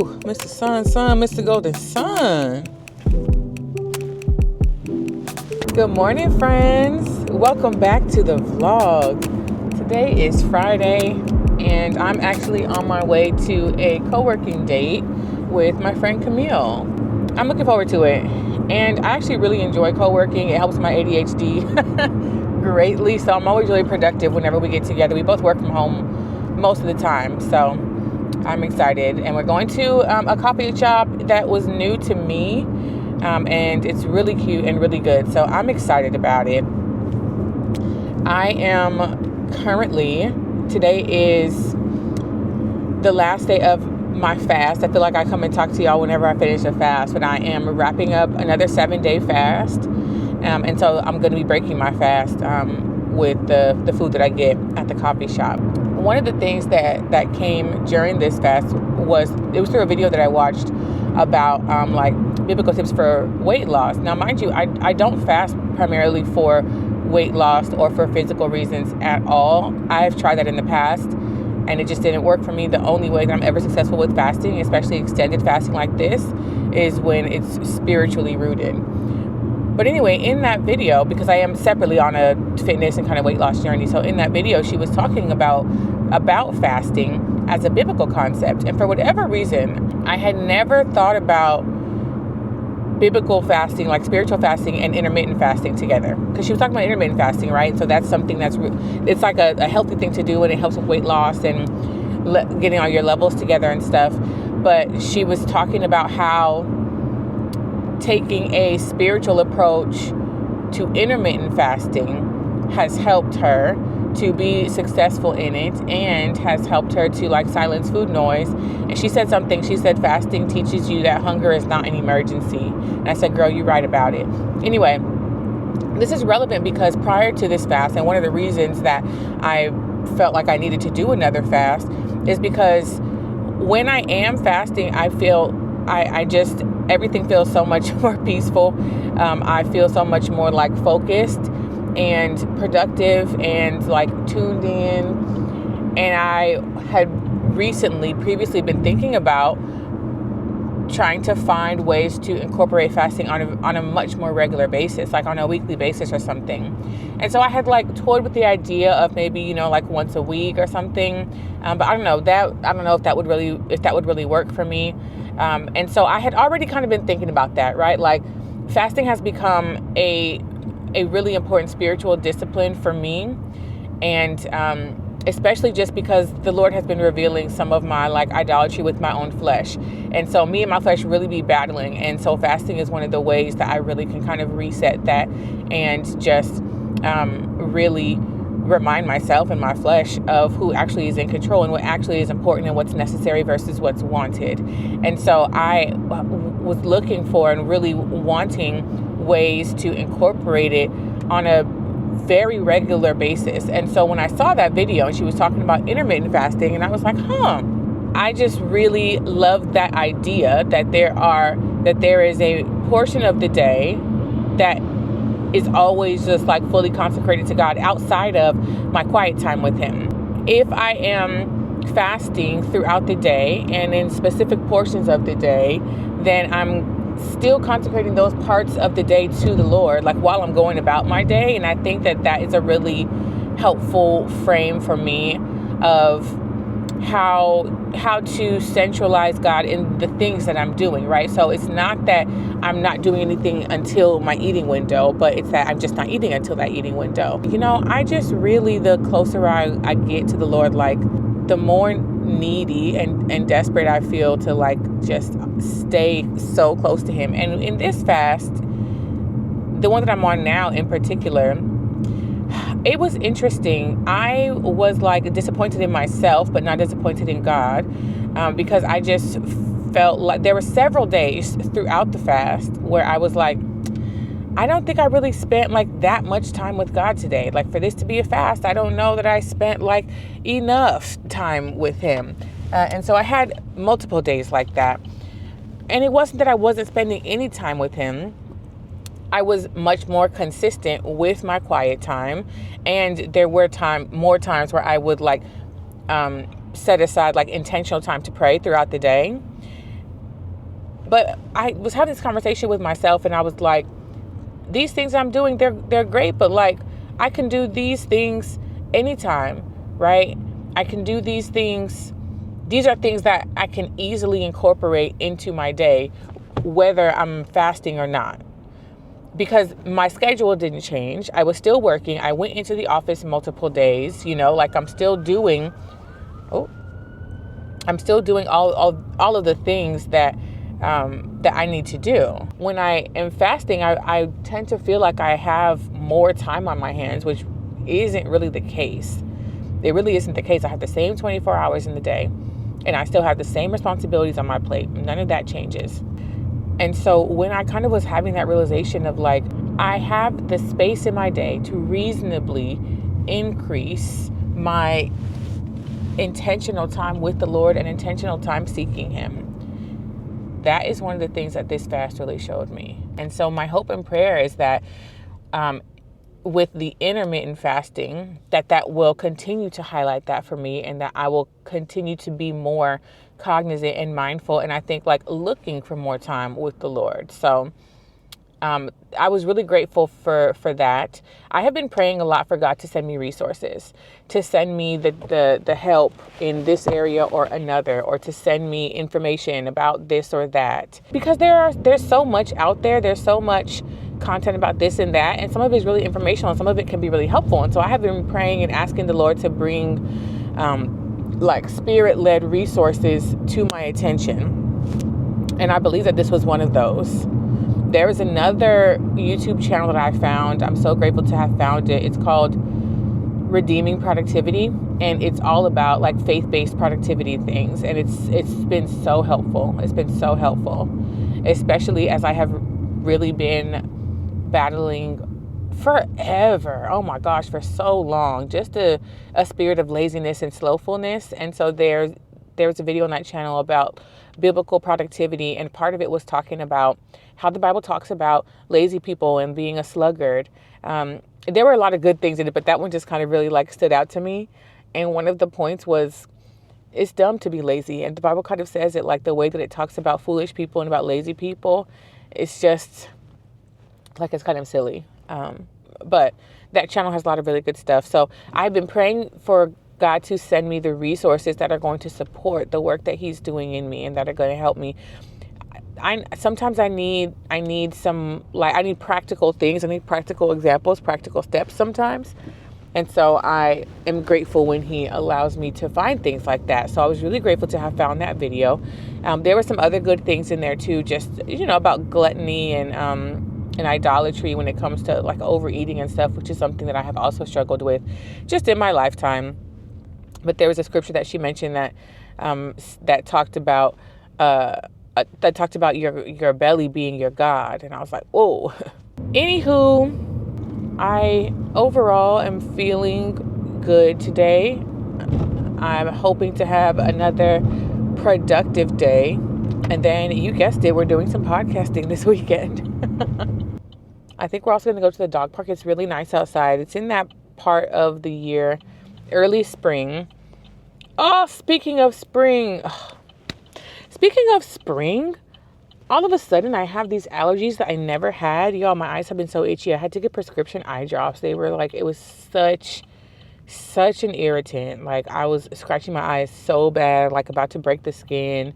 Whew, Mr. Sun, Mr. Golden Sun. Good morning, friends. Welcome back to the vlog. Today is Friday, and I'm actually on my way to a co-working date with my friend Camille. I'm looking forward to it, and I actually really enjoy co-working. It helps my ADHD greatly, so I'm always really productive whenever we get together. We both work from home most of the time, so I'm excited. And we're going to a coffee shop that was new to me, and it's really cute and really good, so I'm excited about it. I am currently, today is the last day of my fast. I feel like I come and talk to y'all whenever I finish a fast, but I am wrapping up another 7-day fast, and so I'm going to be breaking my fast with the food that I get at the coffee shop. One of the things that came during this fast was through a video that I watched about like biblical tips for weight loss. Now, mind you, I don't fast primarily for weight loss or for physical reasons at all. I've tried that in the past, and it just didn't work for me. The only way that I'm ever successful with fasting, especially extended fasting like this, is when it's spiritually rooted. But anyway, in that video, because I am separately on a fitness and kind of weight loss journey, so in that video, she was talking about fasting as a biblical concept. And for whatever reason, I had never thought about biblical fasting, like spiritual fasting and intermittent fasting together. Because she was talking about intermittent fasting, right? So that's something it's like a healthy thing to do, and it helps with weight loss and getting all your levels together and stuff. But she was talking about how taking a spiritual approach to intermittent fasting has helped her to be successful in it, and has helped her to like silence food noise. And she said fasting teaches you that hunger is not an emergency. And I said, girl, you're right about it. Anyway, this is relevant because prior to this fast, and one of the reasons that I felt like I needed to do another fast is because when I am fasting, I feel everything feels so much more peaceful. I feel so much more like focused and productive and like tuned in. And I had previously been thinking about trying to find ways to incorporate fasting on a much more regular basis, like on a weekly basis or something. And so I had like toyed with the idea of maybe, like once a week or something. But I don't know if that would really work for me. And so I had already kind of been thinking about that, right? Like fasting has become a really important spiritual discipline for me. And, especially just because the Lord has been revealing some of my like idolatry with my own flesh. And so me and my flesh really be battling. And so fasting is one of the ways that I really can kind of reset that and just really remind myself and my flesh of who actually is in control and what actually is important and what's necessary versus what's wanted. And so I was looking for and really wanting ways to incorporate it on a very regular basis. And so when I saw that video and she was talking about intermittent fasting, and I was like, I just really love that idea that there is a portion of the day that is always just like fully consecrated to God outside of my quiet time with Him. If I am fasting throughout the day and in specific portions of the day, then I'm still consecrating those parts of the day to the Lord, like while I'm going about my day. And I think that is a really helpful frame for me of how to centralize God in the things that I'm doing, right? So it's not that I'm not doing anything until my eating window, but it's that I'm just not eating until that eating window. I just really, the closer I get to the Lord, like the more needy and desperate I feel to like just stay so close to Him. And in this fast, the one that I'm on now in particular, it was interesting. I was like disappointed in myself, but not disappointed in God, because I just felt like there were several days throughout the fast where I was like, I don't think I really spent like that much time with God today. Like for this to be a fast, I don't know that I spent like enough time with Him. And so I had multiple days like that. And it wasn't that I wasn't spending any time with Him. I was much more consistent with my quiet time. And there were more times where I would like set aside like intentional time to pray throughout the day. But I was having this conversation with myself, and I was like, these things I'm doing, they're great, but like, I can do these things anytime, right? I can do these things. These are things that I can easily incorporate into my day, whether I'm fasting or not. Because my schedule didn't change. I was still working. I went into the office multiple days, like I'm still doing all of the things that I need to do. When I am fasting, I tend to feel like I have more time on my hands, which isn't really the case. It really isn't the case. I have the same 24 hours in the day, and I still have the same responsibilities on my plate. None of that changes. And so when I kind of was having that realization of like, I have the space in my day to reasonably increase my intentional time with the Lord and intentional time seeking Him. That is one of the things that this fast really showed me. And so my hope and prayer is that with the intermittent fasting, that will continue to highlight that for me, and that I will continue to be more cognizant and mindful, and I think like looking for more time with the Lord. So I was really grateful for that. I have been praying a lot for God to send me resources, to send me the help in this area or another, or to send me information about this or that. Because there's so much out there. There's so much content about this and that, and some of it is really informational, and some of it can be really helpful. And so I have been praying and asking the Lord to bring like spirit-led resources to my attention. And I believe that this was one of those. There is another YouTube channel that I found. I'm so grateful to have found it. It's called Redeeming Productivity, and it's all about like faith-based productivity things. And it's been so helpful. It's been so helpful, especially as I have really been battling forever. Oh my gosh, for so long. Just a spirit of laziness and slowfulness. And so there's a video on that channel about biblical productivity, and part of it was talking about how the Bible talks about lazy people and being a sluggard. There were a lot of good things in it, but that one just kind of really like stood out to me. And one of the points was, it's dumb to be lazy. And the Bible kind of says it like the way that it talks about foolish people and about lazy people. It's just like, it's kind of silly. But that channel has a lot of really good stuff. So I've been praying for God to send me the resources that are going to support the work that He's doing in me and that are going to help me. Sometimes I need some, like, I need practical things. I need practical examples, practical steps sometimes. And so I am grateful when He allows me to find things like that. So I was really grateful to have found that video. There were some other good things in there too, just, about gluttony and idolatry when it comes to like overeating and stuff, which is something that I have also struggled with just in my lifetime. But there was a scripture that she mentioned that that talked about your belly being your God, and I was like, whoa. Anywho, I overall am feeling good today. I'm hoping to have another productive day, and then you guessed it, we're doing some podcasting this weekend. I think we're also going to go to the dog park. It's really nice outside. It's in that part of the year, early spring. Oh, speaking of spring, all of a sudden I have these allergies that I never had. Y'all, my eyes have been so itchy. I had to get prescription eye drops. They were like, it was such an irritant. Like, I was scratching my eyes so bad, like about to break the skin.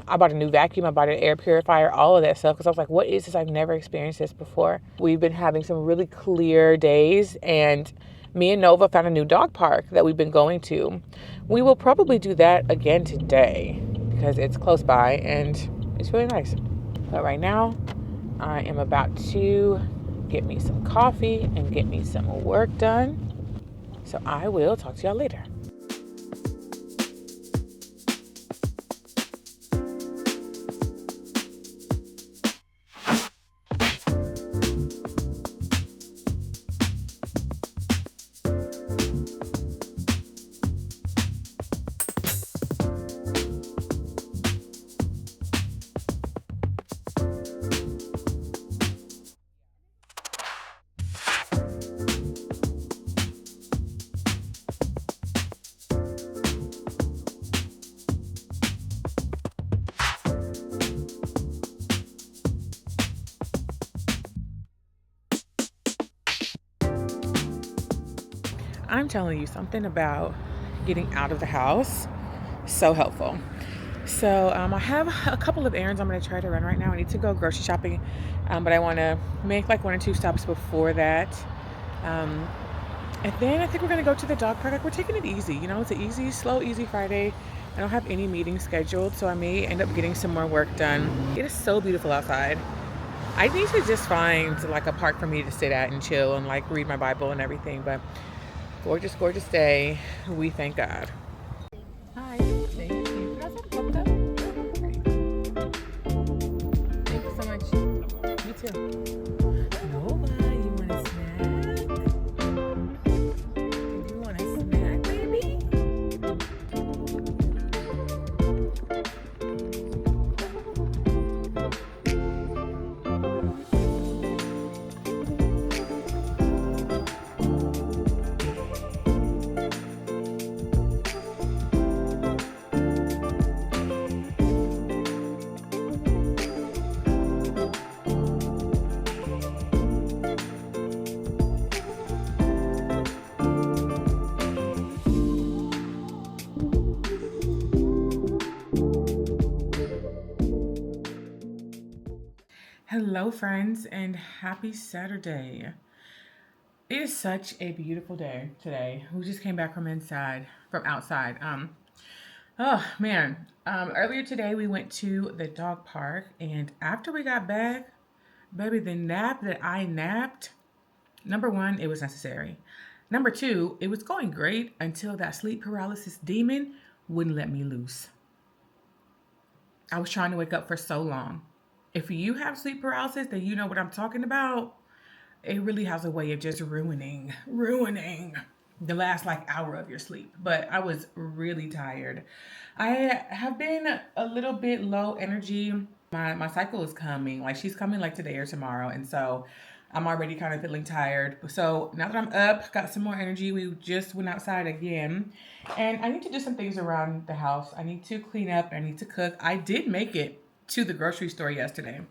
I bought a new vacuum. I bought an air purifier, all of that stuff. Because I was like, what is this? I've never experienced this before. We've been having some really clear days. And me and Nova found a new dog park that we've been going to. We will probably do that again today because it's close by and it's really nice. But right now, I am about to get me some coffee and get me some work done. So I will talk to y'all later. I'm telling you, something about getting out of the house, so helpful. So I have a couple of errands I'm going to try to run right now. I need to go grocery shopping, but I want to make like 1 or 2 stops before that. Um, and then I think we're going to go to the dog park. Like, we're taking it easy. You know, it's an easy, slow, easy Friday. I don't have any meetings scheduled, so I may end up getting some more work done. It is so beautiful outside. I need to just find like a park for me to sit at and chill and like read my Bible and everything. But gorgeous, gorgeous day. We thank God. Hi. Thank you. Can I have some cocoa? Thank you so much. You too. Nova, you want a snack? Do you want a snack, baby? Hello, friends, and happy Saturday. It is such a beautiful day today. We just came back from outside. Oh man. Earlier today we went to the dog park, and after we got back, baby, the nap that I napped, number one, it was necessary. Number two, it was going great until that sleep paralysis demon wouldn't let me loose. I was trying to wake up for so long. If you have sleep paralysis, then you know what I'm talking about. It really has a way of just ruining the last like hour of your sleep. But I was really tired. I have been a little bit low energy. My cycle is coming. Like, she's coming like today or tomorrow. And so I'm already kind of feeling tired. So now that I'm up, got some more energy. We just went outside again. And I need to do some things around the house. I need to clean up. I need to cook. I did make it to the grocery store yesterday.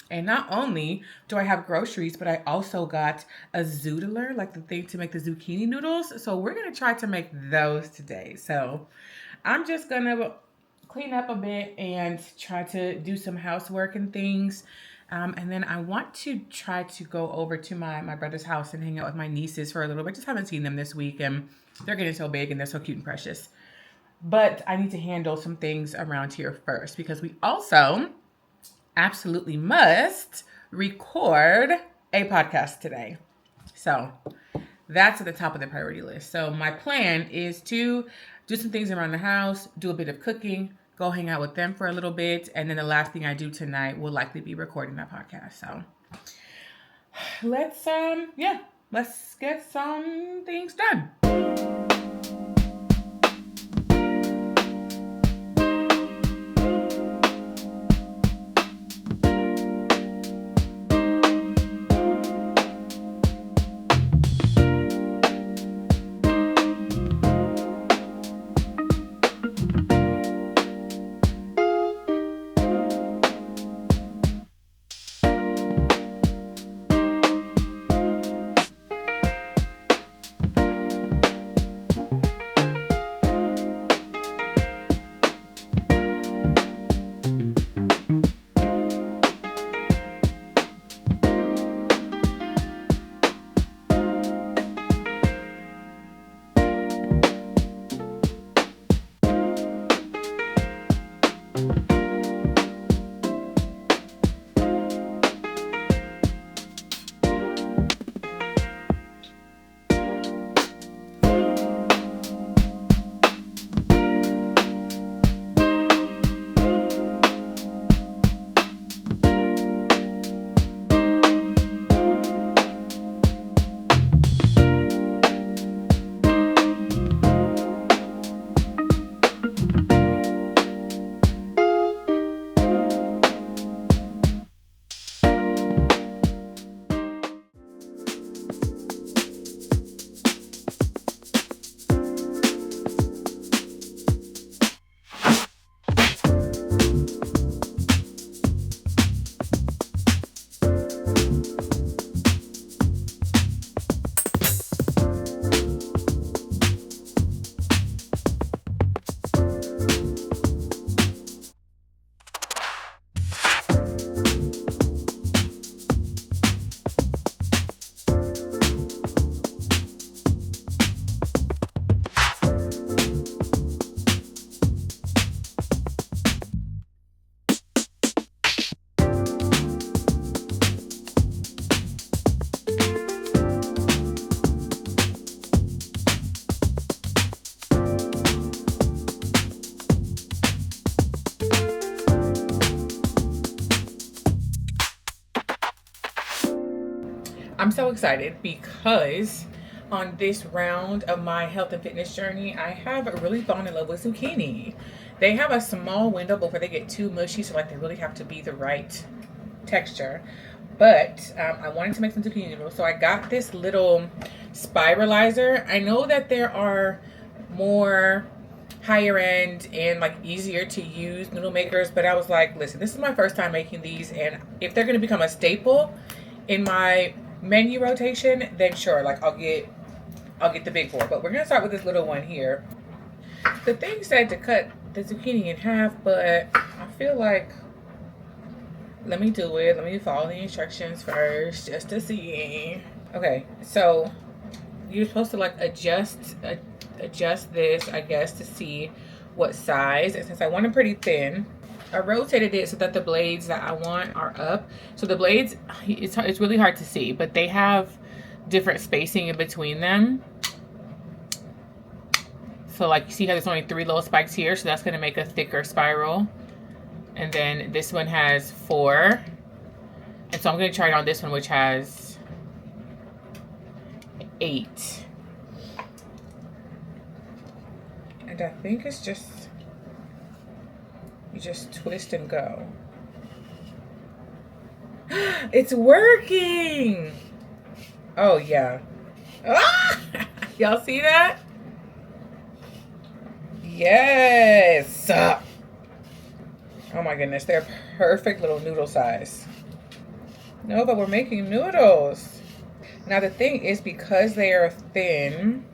And not only do I have groceries, but I also got a zoodler, like the thing to make the zucchini noodles. So we're going to try to make those today. So I'm just going to clean up a bit and try to do some housework and things. And then I want to try to go over to my brother's house and hang out with my nieces for a little bit. Just haven't seen them this week, and they're getting so big and they're so cute and precious. But I need to handle some things around here first, because we also absolutely must record a podcast today. So that's at the top of the priority list. So my plan is to do some things around the house, do a bit of cooking, go hang out with them for a little bit, and then the last thing I do tonight will likely be recording that podcast. So let's get some things done. I'm so excited because on this round of my health and fitness journey, I have really fallen in love with zucchini. They have a small window before they get too mushy, so like they really have to be the right texture. But I wanted to make some zucchini noodles, so I got this little spiralizer. I know that there are more higher end and like easier to use noodle makers, but I was like, listen, this is my first time making these, and if they're going to become a staple in my menu rotation, then sure, like I'll get the big bowl. But we're gonna start with this little one here. The thing said to cut the zucchini in half, but I feel like let me do it. Let me follow the instructions first just to see. Okay, so you're supposed to like adjust this, I guess, to see what size. And since I want it pretty thin, I rotated it so that the blades that I want are up. So the blades, it's really hard to see, but they have different spacing in between them. So like you see how there's only 3 little spikes here, so that's gonna make a thicker spiral. And then this one has 4. And so I'm gonna try it on this one, which has 8. And I think it's just, you just twist and go. It's working! Oh yeah. Ah! Y'all see that? Yes! Oh my goodness, they're perfect little noodle size. No, but we're making noodles. Now the thing is, because they are thin,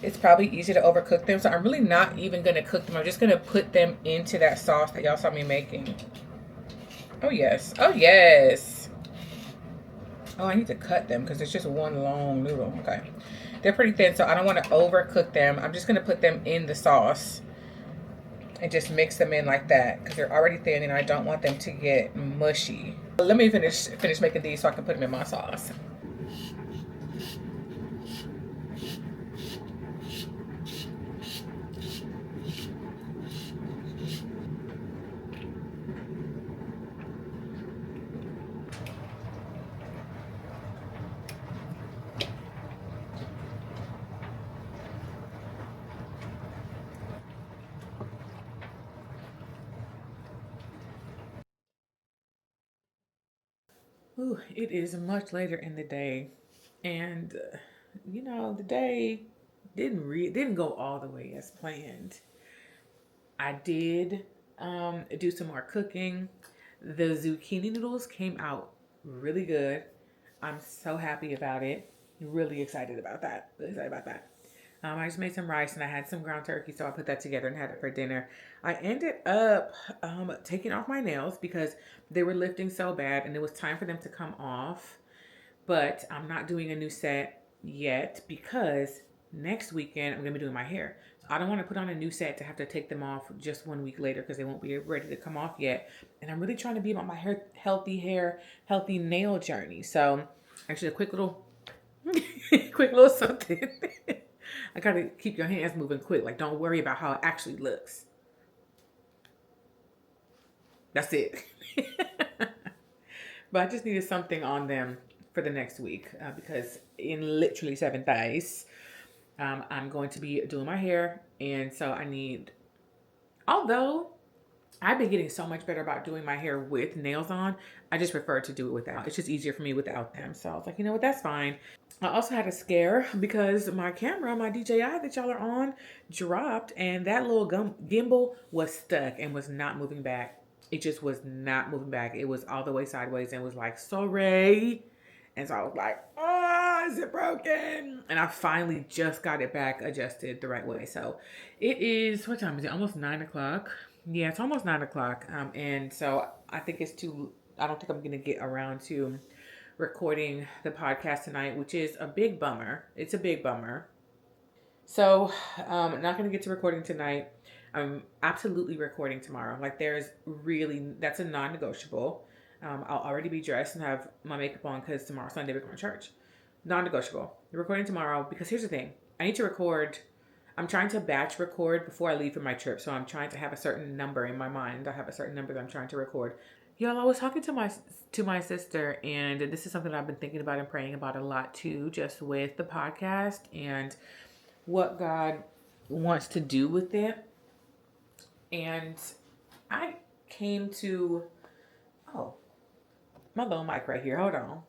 it's probably easy to overcook them. So I'm really not even gonna cook them. I'm just gonna put them into that sauce that y'all saw me making. Oh yes, oh yes. Oh, I need to cut them because it's just one long noodle. Okay, they're pretty thin, so I don't want to overcook them. I'm just gonna put them in the sauce and just mix them in like that because they're already thin and I don't want them to get mushy. Let me finish making these so I can put them in my sauce. Ooh, it is much later in the day, and the day didn't go all the way as planned. I did do some more cooking. The zucchini noodles came out really good. I'm so happy about it. Really excited about that. Really excited about that. I just made some rice and I had some ground turkey, so I put that together and had it for dinner. I ended up taking off my nails because they were lifting so bad and it was time for them to come off. But I'm not doing a new set yet because next weekend I'm going to be doing my hair. So I don't want to put on a new set to have to take them off just 1 week later because they won't be ready to come off yet. And I'm really trying to be on my hair, healthy nail journey. So actually a quick little something. I gotta keep your hands moving quick. Like, don't worry about how it actually looks. That's it. But I just needed something on them for the next week because in literally 7 days, I'm going to be doing my hair. And so I need, although I've been getting so much better about doing my hair with nails on, I just prefer to do it without. It's just easier for me without them. So I was like, you know what, that's fine. I also had a scare because my camera, my DJI that y'all are on, dropped and that little gimbal was stuck and was not moving back. It just was not moving back. It was all the way sideways and was like, sorry. And so I was like, oh, is it broken? And I finally just got it back adjusted the right way. So it is, what time is it? Almost 9 o'clock. Yeah, it's almost 9 o'clock. And so I think I don't think I'm going to get around to recording the podcast tonight, which is a big bummer. It's a big bummer. So I'm not going to get to recording tonight. I'm absolutely recording tomorrow. Like that's a non-negotiable. I'll already be dressed and have my makeup on because tomorrow Sunday we're going to church. Non-negotiable. We're recording tomorrow because here's the thing. I need to record. I'm trying to batch record before I leave for my trip. So I'm trying to have a certain number in my mind. I have a certain number that I'm trying to record. Y'all, I was talking to my sister, and this is something I've been thinking about and praying about a lot too, just with the podcast and what God wants to do with it. And I came to, oh, my little mic right here. Hold on.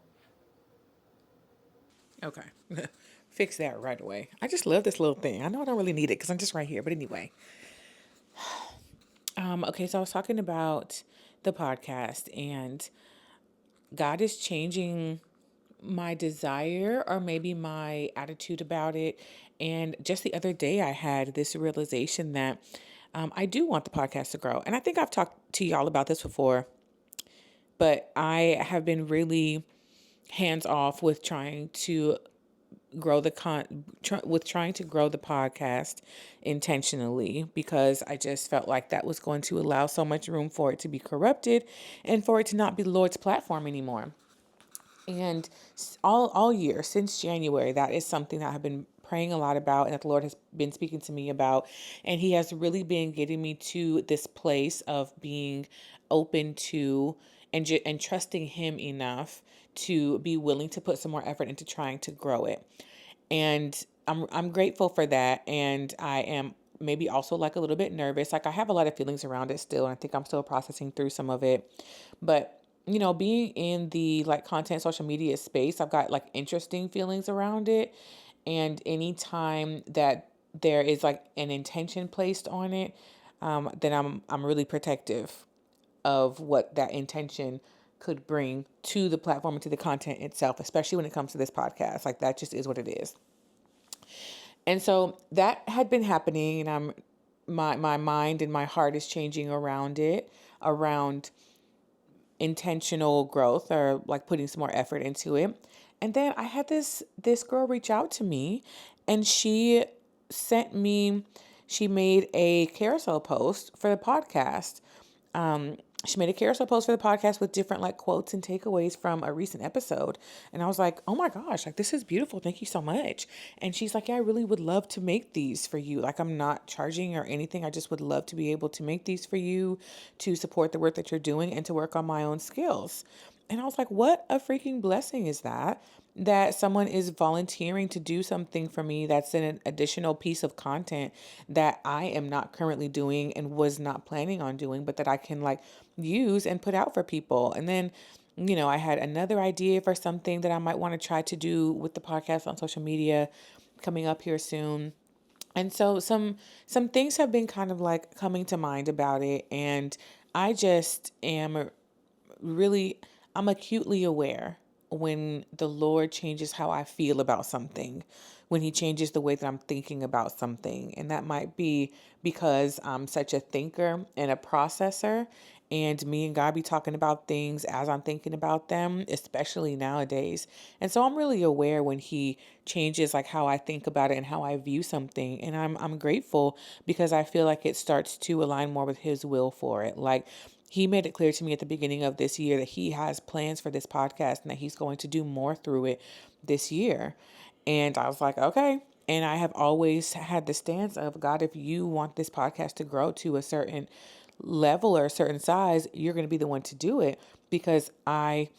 Okay. Fix that right away. I just love this little thing. I know I don't really need it because I'm just right here. But anyway, okay, so I was talking about the podcast, and God is changing my desire or maybe my attitude about it. And just the other day, I had this realization that I do want the podcast to grow. And I think I've talked to y'all about this before, but I have been really hands off with trying to grow with trying to grow the podcast intentionally, because I just felt like that was going to allow so much room for it to be corrupted and for it to not be the Lord's platform anymore. And all year since January, that is something that I've been praying a lot about and that the Lord has been speaking to me about. And He has really been getting me to this place of being open to and trusting Him enough to be willing to put some more effort into trying to grow it. And I'm grateful for that. And I am maybe also like a little bit nervous. Like I have a lot of feelings around it still. And I think I'm still processing through some of it. But being in the like content social media space, I've got like interesting feelings around it. And anytime that there is like an intention placed on it, then I'm really protective of what that intention could bring to the platform and to the content itself, especially when it comes to this podcast. Like that just is what it is. And so that had been happening, and my mind and my heart is changing around it, around intentional growth or like putting some more effort into it. And then I had this girl reach out to me, and sent me she made a carousel post for the podcast. She made a carousel post for the podcast with different like quotes and takeaways from a recent episode. And I was like, oh my gosh, like this is beautiful. Thank you so much. And she's like, yeah, I really would love to make these for you. Like I'm not charging or anything. I just would love to be able to make these for you to support the work that you're doing and to work on my own skills. And I was like, what a freaking blessing is that? That someone is volunteering to do something for me that's an additional piece of content that I am not currently doing and was not planning on doing, but that I can like use and put out for people. And then, I had another idea for something that I might want to try to do with the podcast on social media coming up here soon. And so some things have been kind of like coming to mind about it, and I just am really, I'm acutely aware when the Lord changes how I feel about something, when He changes the way that I'm thinking about something. And that might be because I'm such a thinker and a processor, and me and God be talking about things as I'm thinking about them, especially nowadays. And so I'm really aware when He changes like how I think about it and how I view something. And I'm grateful because I feel like it starts to align more with His will for it. Like He made it clear to me at the beginning of this year that He has plans for this podcast and that He's going to do more through it this year. And I was like, okay. And I have always had the stance of, God, if you want this podcast to grow to a certain level or a certain size, you're going to be the one to do it, because I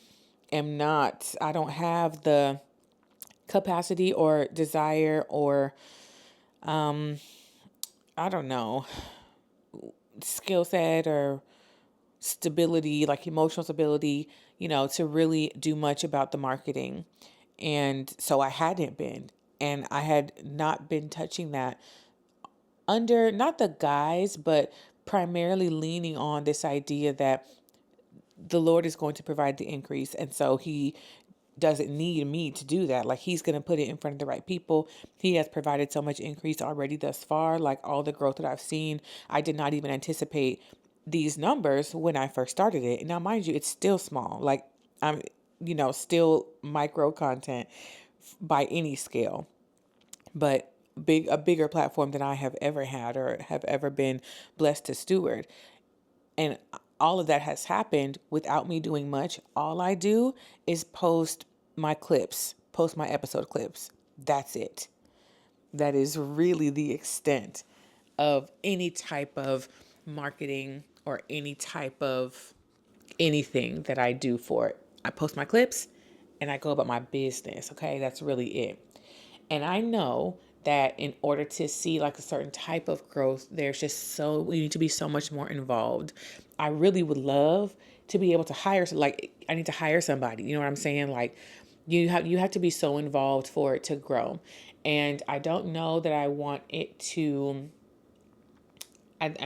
don't have the capacity or desire or, I don't know, skill set or stability, like emotional stability, to really do much about the marketing. And so I hadn't been, and I had not been touching that under not the guise, but primarily leaning on this idea that the Lord is going to provide the increase. And so He doesn't need me to do that. Like He's going to put it in front of the right people. He has provided so much increase already thus far. Like all the growth that I've seen, I did not even anticipate these numbers when I first started it. Now, mind you, it's still small. Like I'm, still micro content by any scale, but a bigger platform than I have ever had or have ever been blessed to steward. And all of that has happened without me doing much. All I do is post my episode clips. That's it. That is really the extent of any type of marketing or any type of anything that I do for it. I post my clips and I go about my business. Okay. That's really it. And I know that in order to see like a certain type of growth, we need to be so much more involved. I really would love to be able to I need to hire somebody. You know what I'm saying? Like you have to be so involved for it to grow. And I don't know that I want it to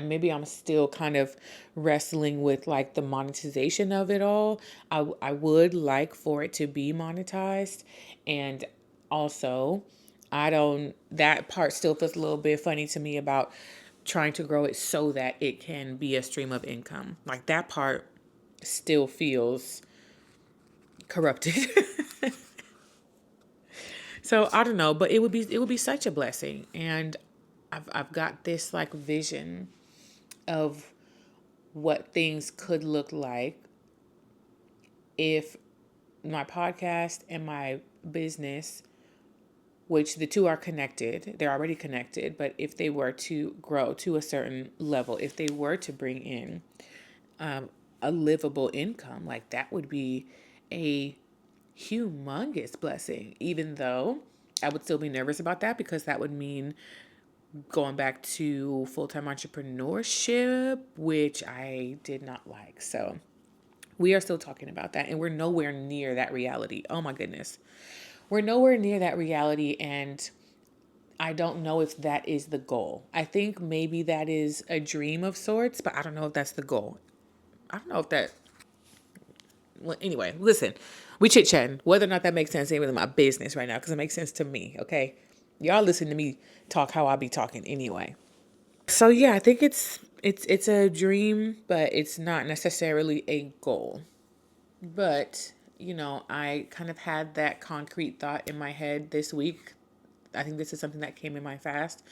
maybe I'm still kind of wrestling with like the monetization of it all. I would like for it to be monetized. And also, that part still feels a little bit funny to me about trying to grow it so that it can be a stream of income. Like that part still feels corrupted. So I don't know, but it would be such a blessing. And I've got this like vision of what things could look like if my podcast and my business, which the two are connected, they're already connected, but if they were to grow to a certain level, if they were to bring in a livable income, like that would be a humongous blessing, even though I would still be nervous about that because that would mean going back to full-time entrepreneurship, which I did not like. So we are still talking about that and we're nowhere near that reality. Oh my goodness. We're nowhere near that reality, and I don't know if that is the goal. I think maybe that is a dream of sorts, but I don't know if that's the goal. I don't know if that. Well, anyway, listen, we chit chatting. Whether or not that makes sense ain't really my business right now because it makes sense to me. Okay, y'all listen to me talk how I be talking anyway. So yeah, I think it's a dream, but it's not necessarily a goal. But, I kind of had that concrete thought in my head this week. I think this is something that came in my fast.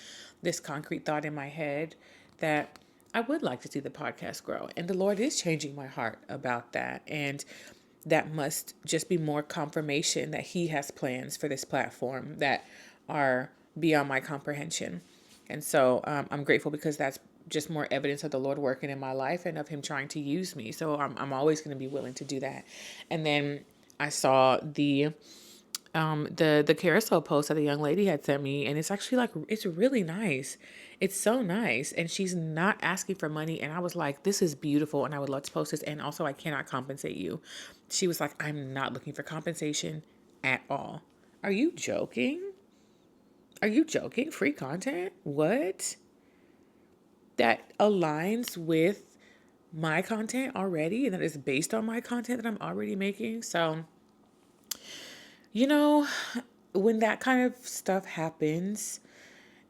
This concrete thought in my head that I would like to see the podcast grow. And the Lord is changing my heart about that. And that must just be more confirmation that He has plans for this platform that are beyond my comprehension. And so I'm grateful because that's just more evidence of the Lord working in my life and of Him trying to use me. So I'm always going to be willing to do that. And then I saw the carousel post that the young lady had sent me, and it's actually like it's really nice. It's so nice, and she's not asking for money. And I was like, this is beautiful, and I would love to post this. And also, I cannot compensate you. She was like, I'm not looking for compensation at all. Are you joking? Are you joking? Free content? What? That aligns with my content already, and that is based on my content that I'm already making. So, you know, when that kind of stuff happens,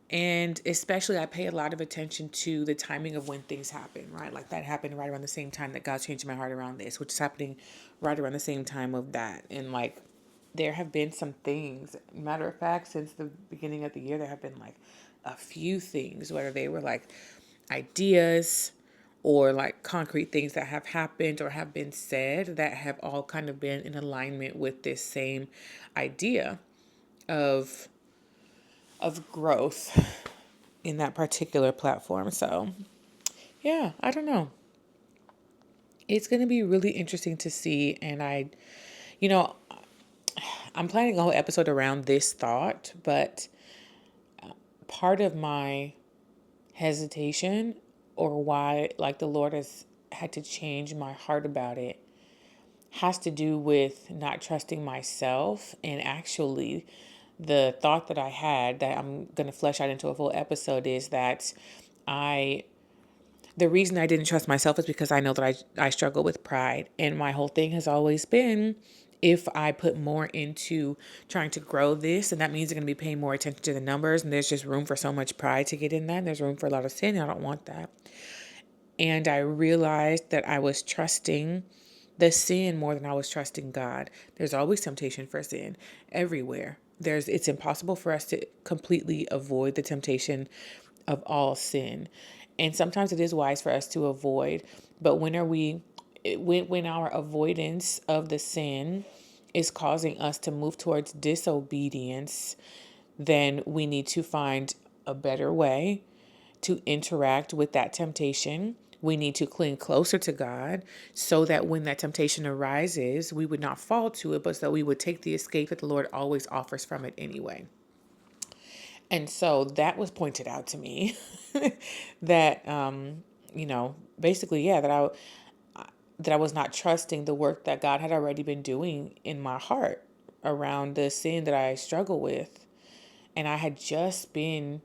and especially I pay a lot of attention to the timing of when things happen, right? Like that happened right around the same time that God's changing my heart around this, which is happening right around the same time of that. And like, there have been some things, matter of fact, since the beginning of the year, there have been like a few things, whether they were like ideas or like concrete things that have happened or have been said that have all kind of been in alignment with this same idea of growth in that particular platform. So, yeah, I don't know. It's going to be really interesting to see. And you know, I'm planning a whole episode around this thought, but part of my hesitation or why, like, the Lord has had to change my heart about it has to do with not trusting myself. And actually, the thought that I had that I'm going to flesh out into a full episode is that the reason I didn't trust myself is because I know that I struggle with pride. And my whole thing has always been, if I put more into trying to grow this, and that means I'm going to be paying more attention to the numbers, and there's just room for so much pride to get in that. And there's room for a lot of sin. I don't want that. And I realized that I was trusting the sin more than I was trusting God. There's always temptation for sin everywhere. It's impossible for us to completely avoid the temptation of all sin. And sometimes it is wise for us to avoid, but when our avoidance of the sin is causing us to move towards disobedience, then we need to find a better way to interact with that temptation We need to cling closer to God so that when that temptation arises, we would not fall to it, but so we would take the escape that the Lord always offers from it anyway. And so that was pointed out to me that, basically, yeah, that I was not trusting the work that God had already been doing in my heart around the sin that I struggle with. And I had just been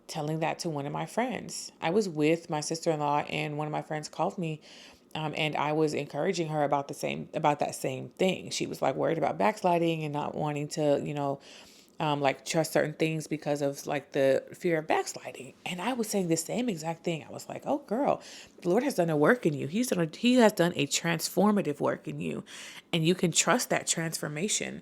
telling that to one of my friends. I was with my sister-in-law, and one of my friends called me, and I was encouraging her about that same thing. She was like worried about backsliding and not wanting to, like trust certain things because of like the fear of backsliding. And I was saying the same exact thing. I was like, "Oh, girl, the Lord has done a work in you. He has done a transformative work in you, and you can trust that transformation."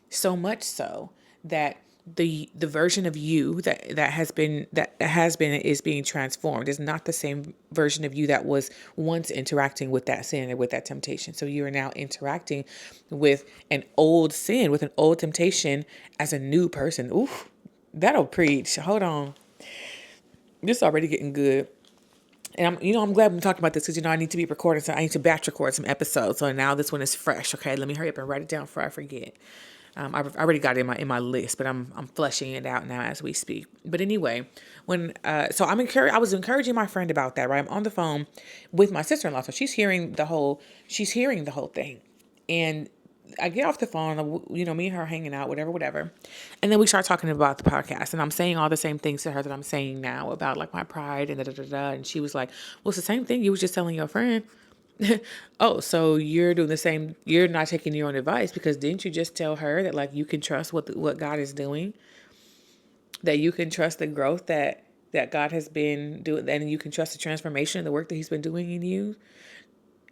So much so that the version of you that has been is being transformed is not the same version of you that was once interacting with that sin or with that temptation. So you are now interacting with an old sin, with an old temptation as a new person. Ooh, that'll preach. Hold on. This is already getting good. And I'm glad we're talking about this because, I need to be recording. So I need to batch record some episodes. So now this one is fresh. Okay. Let me hurry up and write it down before I forget. I've already got it in my list, but I'm fleshing it out now as we speak. But anyway, I was encouraging my friend about that, right? I'm on the phone with my sister-in-law. So she's hearing the whole thing. And I get off the phone, me and her hanging out, whatever. And then we start talking about the podcast, and I'm saying all the same things to her that I'm saying now about like my pride and da. And she was like, "Well, it's the same thing you was just telling your friend." Oh, so you're doing the same. You're not taking your own advice because didn't you just tell her that like you can trust what God is doing, that you can trust the growth that God has been doing, and you can trust the transformation and the work that He's been doing in you,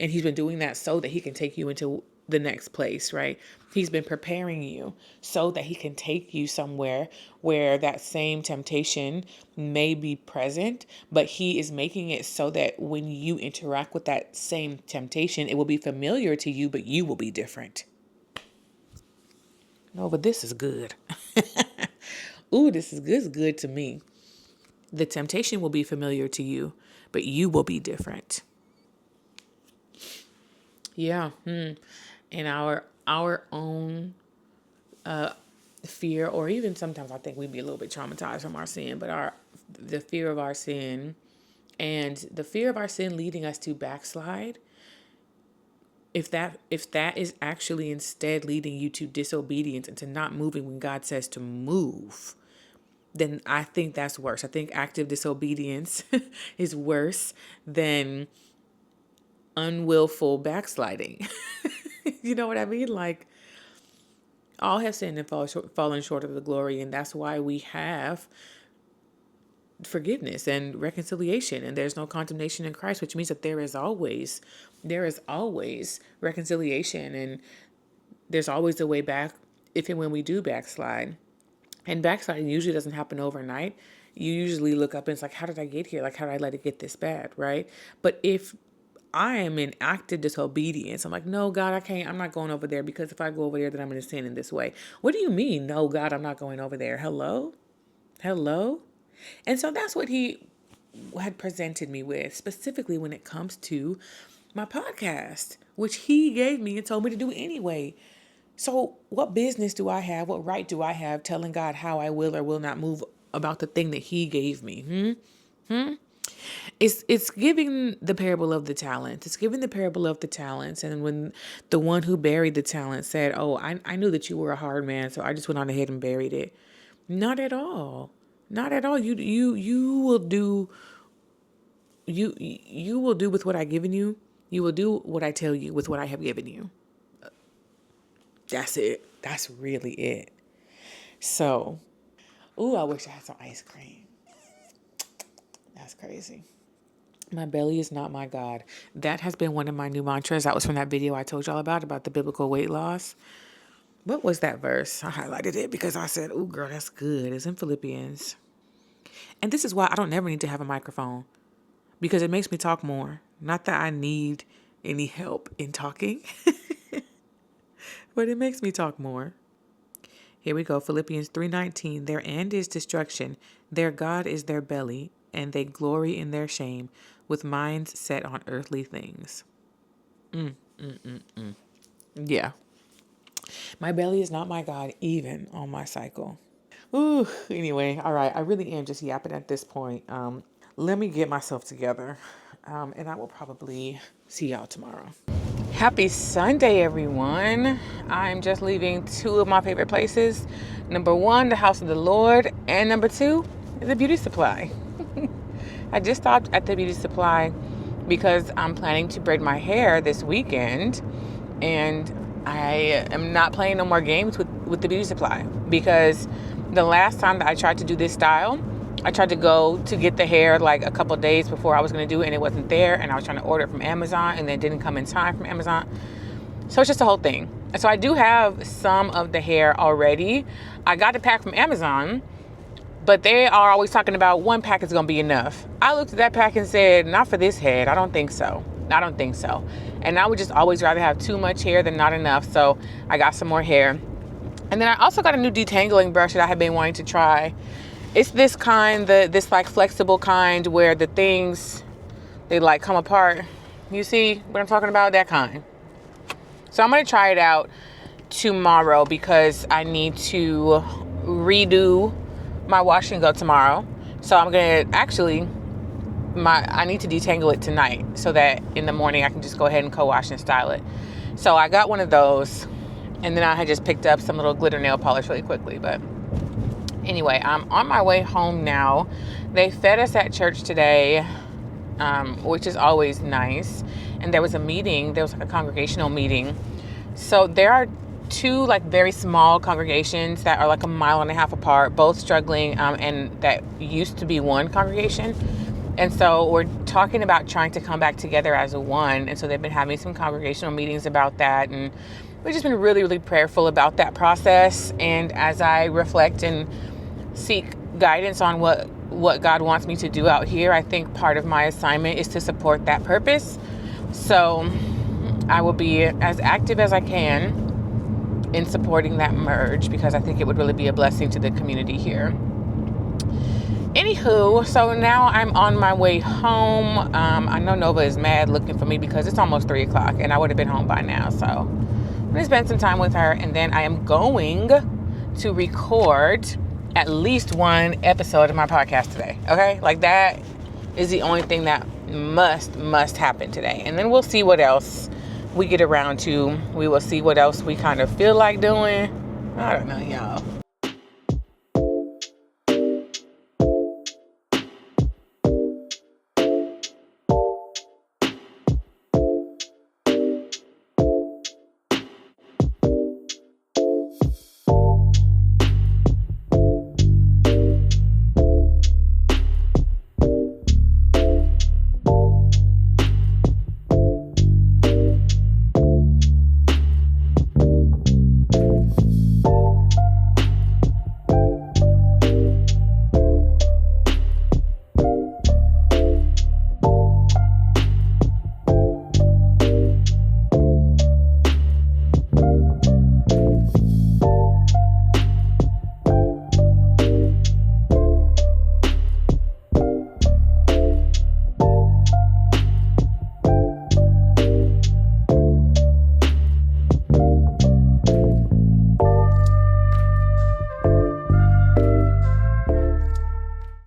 and He's been doing that so that He can take you into the next place, right? He's been preparing you so that He can take you somewhere where that same temptation may be present, but He is making it so that when you interact with that same temptation, it will be familiar to you, but you will be different. No, but this is good. Ooh, this is good. It's good to me. The temptation will be familiar to you, but you will be different. Yeah. And our own fear, or even sometimes I think we'd be a little bit traumatized from our sin, but the fear of our sin and the fear of our sin leading us to backslide, if that is actually instead leading you to disobedience and to not moving when God says to move, then I think that's worse. I think active disobedience is worse than unwillful backsliding. You know what I mean? Like, all have sinned and fallen short of the glory, and that's why we have forgiveness and reconciliation, and there's no condemnation in Christ, which means that there is always reconciliation, and there's always a way back if and when we do backslide. And backsliding usually doesn't happen overnight. You usually look up and it's like, how did I get here? Like, how did I let it get this bad, right? But if I am in active disobedience, I'm like, no, God, I can't. I'm not going over there because if I go over there, then I'm going to sin in this way. What do you mean? No, God, I'm not going over there. Hello? And so that's what He had presented me with, specifically when it comes to my podcast, which He gave me and told me to do anyway. So what business do I have? What right do I have telling God how I will or will not move about the thing that He gave me? It's giving the parable of the talents. It's giving the parable of the talents. And when the one who buried the talent said, "Oh, I knew that you were a hard man, so I just went on ahead and buried it." Not at all. Not at all. You will do you will do with what I've given you. You will do what I tell you with what I have given you. That's it. That's really it. So, ooh, I wish I had some ice cream. That's crazy. My belly is not my God. That has been one of my new mantras. That was from that video I told y'all about the biblical weight loss. What was that verse? I highlighted it because I said, ooh, girl, that's good. It's in Philippians. And this is why I don't never need to have a microphone, because it makes me talk more. Not that I need any help in talking, but it makes me talk more. Here we go. Philippians 3:19. Their end is destruction. Their God is their belly, and they glory in their shame. with minds set on earthly things. Yeah. My belly is not my God, even on my cycle. Ooh, anyway, all right. I really am just yapping at this point. Let me get myself together, and I will probably see y'all tomorrow. Happy Sunday, everyone. I'm just leaving two of my favorite places. Number one, the house of the Lord, and number two, the beauty supply. I just stopped at the beauty supply because I'm planning to braid my hair this weekend, and I am not playing no more games with the beauty supply because the last time that I tried to do this style, I tried to go to get the hair like a couple days before I was going to do it, and it wasn't there, and I was trying to order it from Amazon, and then it didn't come in time from Amazon. So it's just a whole thing. So I do have some of the hair already. I got the pack from Amazon, but they are always talking about one pack is going to be enough. I looked at that pack and said, not for this head. I don't think so. I don't think so. And I would just always rather have too much hair than not enough. So I got some more hair. And then I also got a new detangling brush that I have been wanting to try. It's this kind, this like flexible kind where the things, they like come apart. You see what I'm talking about? That kind. So I'm going to try it out tomorrow because I need to redo my wash and go tomorrow. So I'm going to actually, I need to detangle it tonight so that in the morning I can just go ahead and co-wash and style it. So I got one of those, and then I had just picked up some little glitter nail polish really quickly. But anyway, I'm on my way home now. They fed us at church today, which is always nice. And there was a meeting. There was like a congregational meeting. So there are two like very small congregations that are like a mile and a half apart, both struggling, and that used to be one congregation. And so we're talking about trying to come back together as a one. And so they've been having some congregational meetings about that. And we've just been really, really prayerful about that process. And as I reflect and seek guidance on what God wants me to do out here, I think part of my assignment is to support that purpose. So I will be as active as I can in supporting that merge because I think it would really be a blessing to the community here. Anywho, so now I'm on my way home. I know Nova is mad looking for me because it's almost 3 o'clock and I would have been home by now. So I'm going to spend some time with her, and then I am going to record at least one episode of my podcast today. Okay? Like that is the only thing that must happen today. And then we'll see what else we get around to. We will see what else we kind of feel like doing. I don't know, y'all.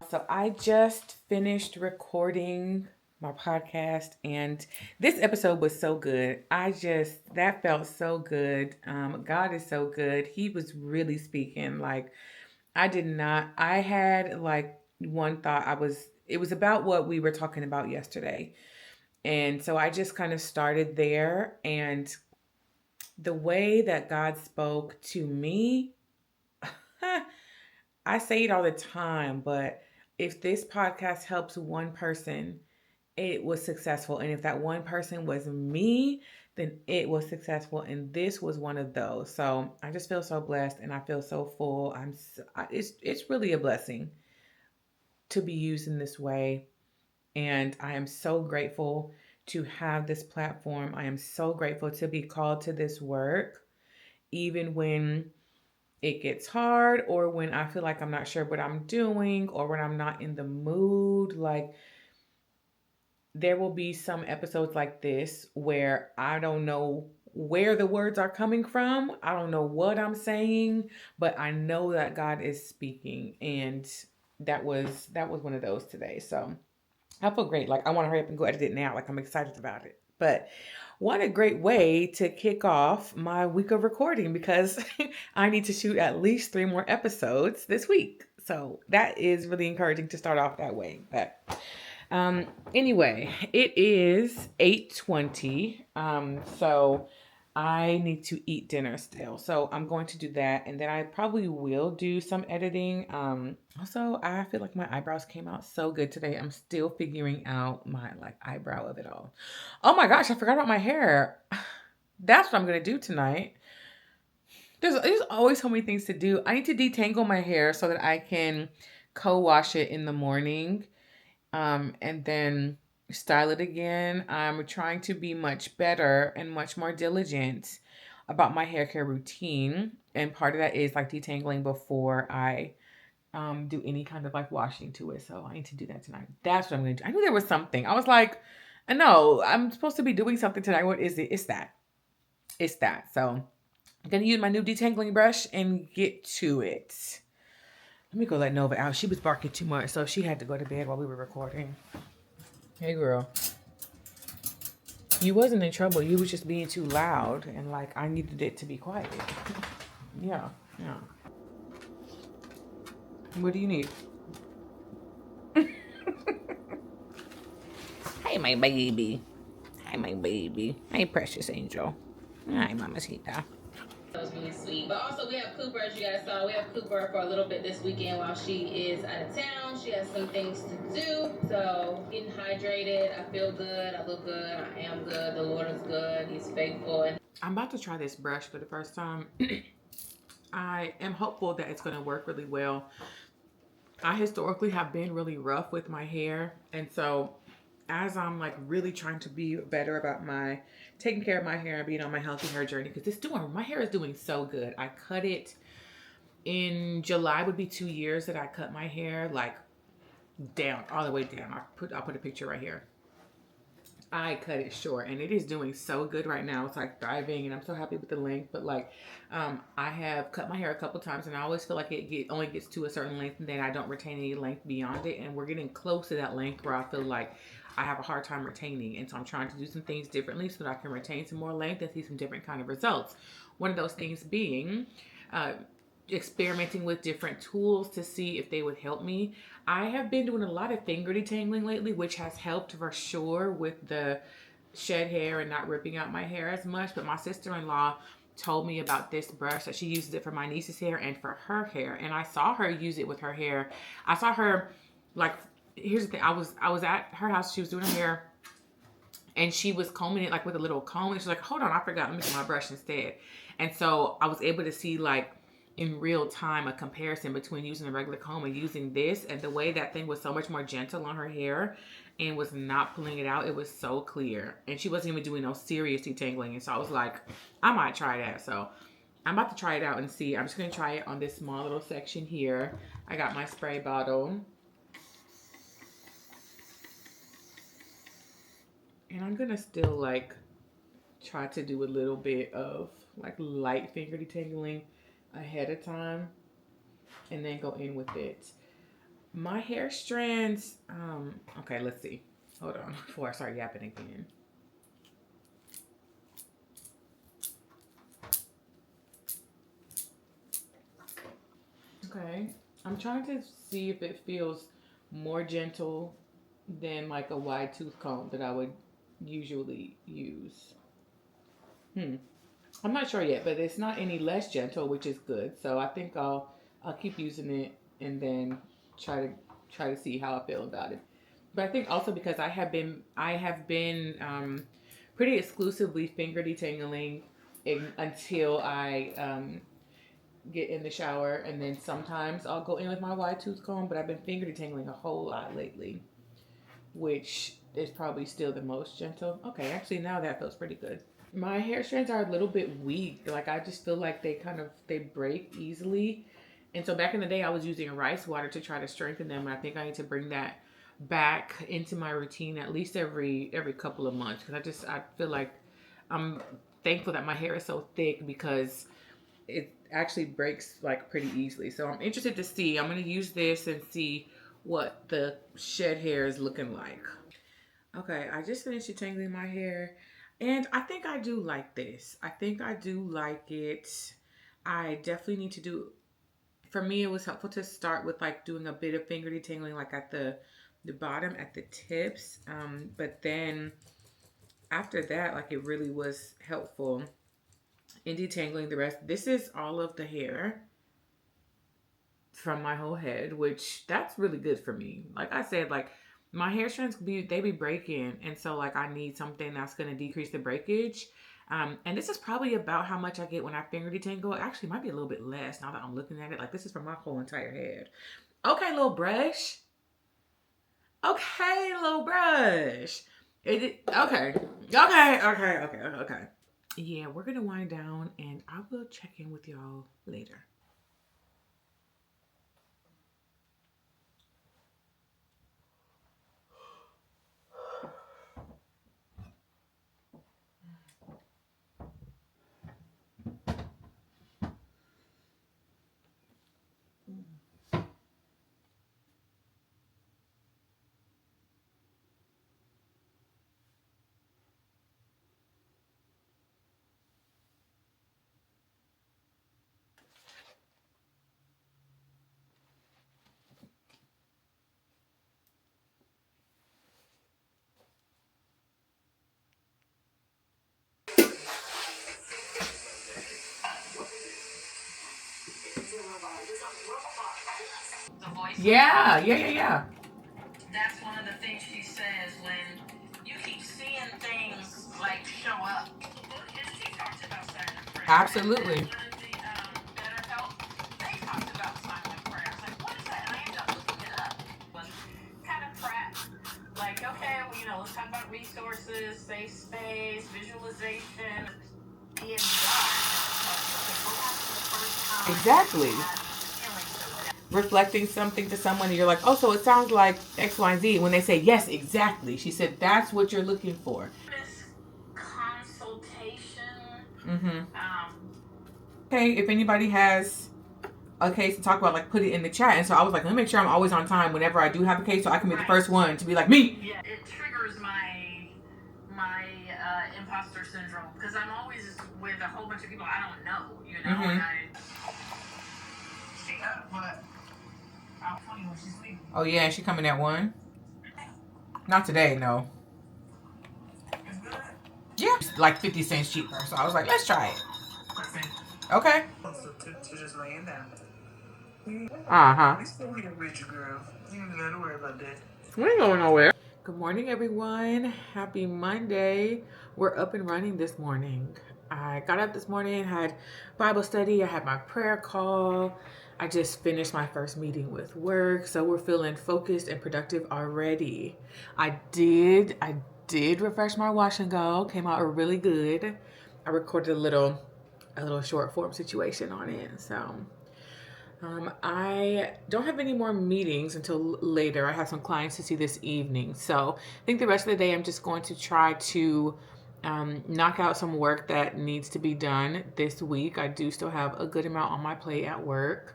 So I just finished recording my podcast, and this episode was so good. That felt so good. God is so good. He was really speaking. Like, I had like one thought. It was about what we were talking about yesterday. And so I just kind of started there, and the way that God spoke to me, I say it all the time, but if this podcast helps one person, it was successful. And if that one person was me, then it was successful. And this was one of those. So I just feel so blessed and I feel so full. It's really a blessing to be used in this way. And I am so grateful to have this platform. I am so grateful to be called to this work, even when it gets hard or when I feel like I'm not sure what I'm doing or when I'm not in the mood. Like, there will be some episodes like this where I don't know where the words are coming from. I don't know what I'm saying, but I know that God is speaking, and that was one of those today. So I feel great. Like I want to hurry up and go edit it now. Like I'm excited about it. But what a great way to kick off my week of recording, because I need to shoot at least 3 more episodes this week. So that is really encouraging to start off that way. But anyway, it is 8:20. So I need to eat dinner still. So I'm going to do that, and then I probably will do some editing. Also, I feel like my eyebrows came out so good today. I'm still figuring out my like eyebrow of it all. Oh my gosh, I forgot about my hair. That's what I'm gonna do tonight. There's always so many things to do. I need to detangle my hair so that I can co-wash it in the morning, and then style it again. I'm trying to be much better and much more diligent about my hair care routine, and part of that is like detangling before I do any kind of like washing to it. So I need to do that tonight. That's what I'm gonna do. I knew there was something. I was like, no, I'm supposed to be doing something tonight. What is it? It's that. It's that. So I'm gonna use my new detangling brush and get to it. Let me go let Nova out. She was barking too much, so she had to go to bed while we were recording. Hey girl. You wasn't in trouble. You was just being too loud, and like I needed it to be quiet. Yeah, yeah. What do you need? Hey, my baby. Hi, my baby. Hey, precious angel. Hi, Mamacita. That was really sweet. But also, we have Cooper, as you guys saw. We have Cooper for a little bit this weekend while she is out of town. She has some things to do. So, getting hydrated. I feel good. I look good. I am good. The Lord is good. He's faithful. And I'm about to try this brush for the first time. I am hopeful that it's going to work really well. I historically have been really rough with my hair, and so as I'm like really trying to be better about my taking care of my hair and being on my healthy hair journey, because my hair is doing so good. I cut it in July, would be 2 years that I cut my hair like down, all the way down. I'll put a picture right here. I cut it short, and it is doing so good right now. It's like thriving, and I'm so happy with the length. But like, I have cut my hair a couple times, and I always feel like it only gets to a certain length, and then I don't retain any length beyond it. And we're getting close to that length where I feel like I have a hard time retaining, and so I'm trying to do some things differently so that I can retain some more length and see some different kind of results. One of those things being experimenting with different tools to see if they would help me. I have been doing a lot of finger detangling lately, which has helped for sure with the shed hair and not ripping out my hair as much. But my sister-in-law told me about this brush that she uses it for my niece's hair and for her hair, and I saw her use it with her hair. I saw her like, here's the thing, I was at her house, she was doing her hair, and she was combing it like with a little comb, and she's like, hold on, I forgot, let me get my brush instead. And so I was able to see like in real time a comparison between using a regular comb and using this, and the way that thing was so much more gentle on her hair and was not pulling it out. It was so clear, and she wasn't even doing no serious detangling. And so I was like, I might try that. So I'm about to try it out and see. I'm just gonna try it on this small little section here. I got my spray bottle, and I'm gonna still like try to do a little bit of like light finger detangling ahead of time and then go in with it. My hair strands, okay, let's see. Hold on before I start yapping again. Okay, I'm trying to see if it feels more gentle than like a wide tooth comb that I would usually use. I'm not sure yet, but it's not any less gentle, which is good. So I think I'll keep using it and then try to see how I feel about it. But I think also because I have been pretty exclusively finger detangling until I get in the shower, and then sometimes I'll go in with my wide tooth comb. But I've been finger detangling a whole lot lately, which is probably still the most gentle. Okay, actually now that feels pretty good. My hair strands are a little bit weak. Like I just feel like they break easily. And so back in the day I was using rice water to try to strengthen them, and I think I need to bring that back into my routine at least every couple of months, because I feel like I'm thankful that my hair is so thick because it actually breaks like pretty easily. So I'm interested to see. I'm gonna use this and see what the shed hair is looking like. Okay, I just finished detangling my hair, and I think I do like this. I think I do like it. I definitely need to do. For me, it was helpful to start with like doing a bit of finger detangling, like at the bottom at the tips. But then after that, like it really was helpful in detangling the rest. This is all of the hair from my whole head, which that's really good for me. Like I said, like my hair strands be breaking, and so like I need something that's gonna decrease the breakage. And this is probably about how much I get when I finger detangle. Actually, it might be a little bit less now that I'm looking at it. Like this is from my whole entire head. Okay, little brush. Okay, little brush. Okay. Okay. Yeah, we're gonna wind down, and I will check in with y'all later. Yeah. That's one of the things she says when you keep seeing things like show up. She talks about silent prayer. Absolutely. And Better Health, they talked about silent prayers. Like, what is that? And I ended up looking it up. Kind of prep. Like, okay, well, let's talk about resources, safe space, visualization, exactly. Reflecting something to someone and you're like, oh, so it sounds like X, Y, and Z. When they say, yes, exactly. She said, that's what you're looking for. Consultation. Okay, if anybody has a case to talk about, like, put it in the chat. And so I was like, let me make sure I'm always on time whenever I do have a case so I can be the first one to be like, me. Yeah, it triggers my imposter syndrome because I'm always with a whole bunch of people I don't know, and oh yeah, she coming at 1. Not today, no. Yeah, it's like 50 cents cheaper. So I was like, let's try it. Okay. To just laying down. We still here with you, girl. You ain't gotta worry about that. We ain't going nowhere. Good morning, everyone. Happy Monday. We're up and running this morning. I got up this morning, had Bible study. I had my prayer call. I just finished my first meeting with work, so we're feeling focused and productive already. I did refresh my wash and go. Came out really good. I recorded a little short form situation on it. So I don't have any more meetings until later. I have some clients to see this evening. So I think the rest of the day I'm just going to try to knock out some work that needs to be done this week. I do still have a good amount on my plate at work.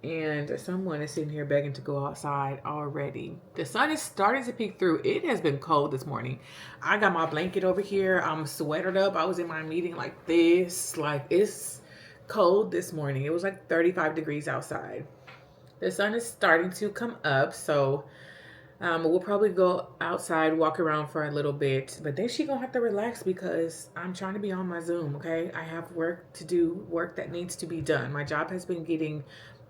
And someone is sitting here begging to go outside already. The sun is starting to peek through. It has been cold this morning. I got my blanket over here. I'm sweatered up. I was in my meeting like this. Like, it's cold this morning. It was like 35 degrees outside. The sun is starting to come up, so we'll probably go outside, walk around for a little bit, but then she gonna have to relax because I'm trying to be on my Zoom, okay? I have work to do, work that needs to be done. My job has been getting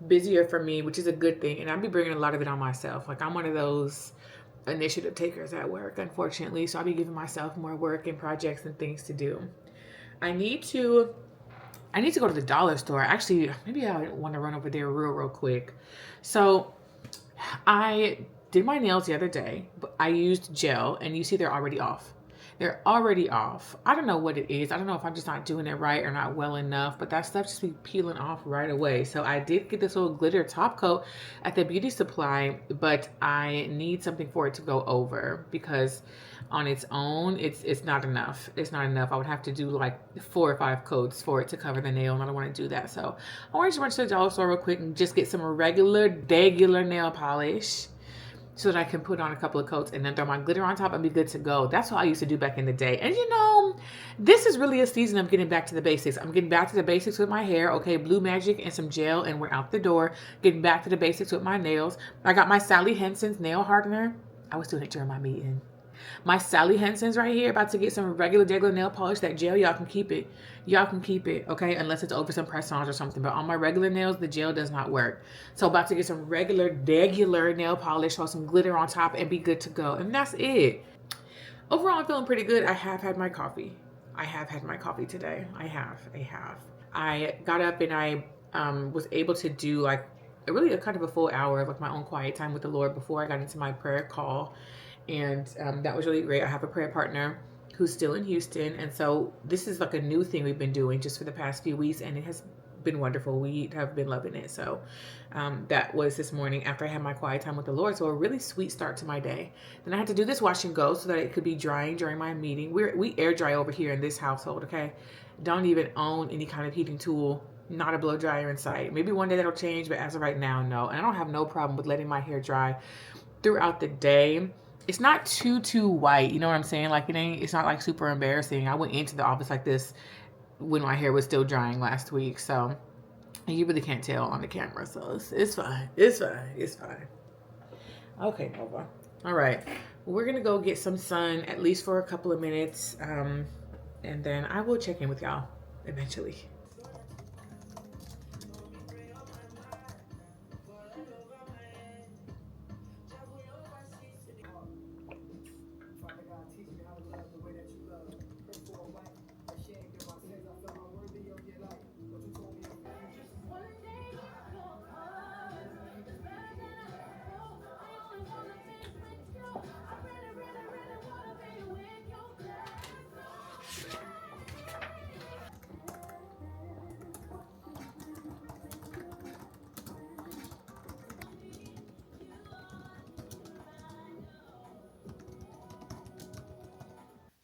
busier for me, which is a good thing, and I'll be bringing a lot of it on myself. Like, I'm one of those initiative takers at work, unfortunately, so I'll be giving myself more work and projects and things to do. I need to go to the dollar store. Actually, maybe I want to run over there real quick. So I did my nails the other day, but I used gel, and you see they're already off. They're already off. I don't know what it is. I don't know if I'm just not doing it right or not well enough, but that stuff just be peeling off right away. So I did get this little glitter top coat at the beauty supply, but I need something for it to go over because on its own, it's not enough. It's not enough. I would have to do like 4 or 5 coats for it to cover the nail, and I don't want to do that. So I want to run to the dollar store real quick and just get some regular nail polish so that I can put on a couple of coats and then throw my glitter on top and be good to go. That's what I used to do back in the day. And this is really a season of getting back to the basics. I'm getting back to the basics with my hair. Okay, Blue Magic and some gel, and we're out the door. Getting back to the basics with my nails. I got my Sally Hansen's nail hardener. I was doing it during my meeting. My Sally Hansen's right here, about to get some regular nail polish. That gel, y'all can keep it. Y'all can keep it, okay? Unless it's over some press-ons or something. But on my regular nails, the gel does not work. So about to get some regular nail polish, throw some glitter on top, and be good to go. And that's it. Overall, I'm feeling pretty good. I have had my coffee. I have had my coffee today. I have. I got up and I was able to do like really a kind of a full hour of like my own quiet time with the Lord before I got into my prayer call. And that was really great. I have a prayer partner who's still in Houston. And so this is like a new thing we've been doing just for the past few weeks. And it has been wonderful. We have been loving it. So that was this morning after I had my quiet time with the Lord. So a really sweet start to my day. Then I had to do this wash and go so that it could be drying during my meeting. We air dry over here in this household, okay? Don't even own any kind of heating tool. Not a blow dryer in sight. Maybe one day that'll change, but as of right now, no. And I don't have no problem with letting my hair dry throughout the day. It's not too white, you know what I'm saying? Like it's not like super embarrassing. I went into the office like this when my hair was still drying last week, so you really can't tell on the camera. So it's fine. It's fine. Okay, Nova. All right, we're gonna go get some sun at least for a couple of minutes, and then I will check in with y'all eventually.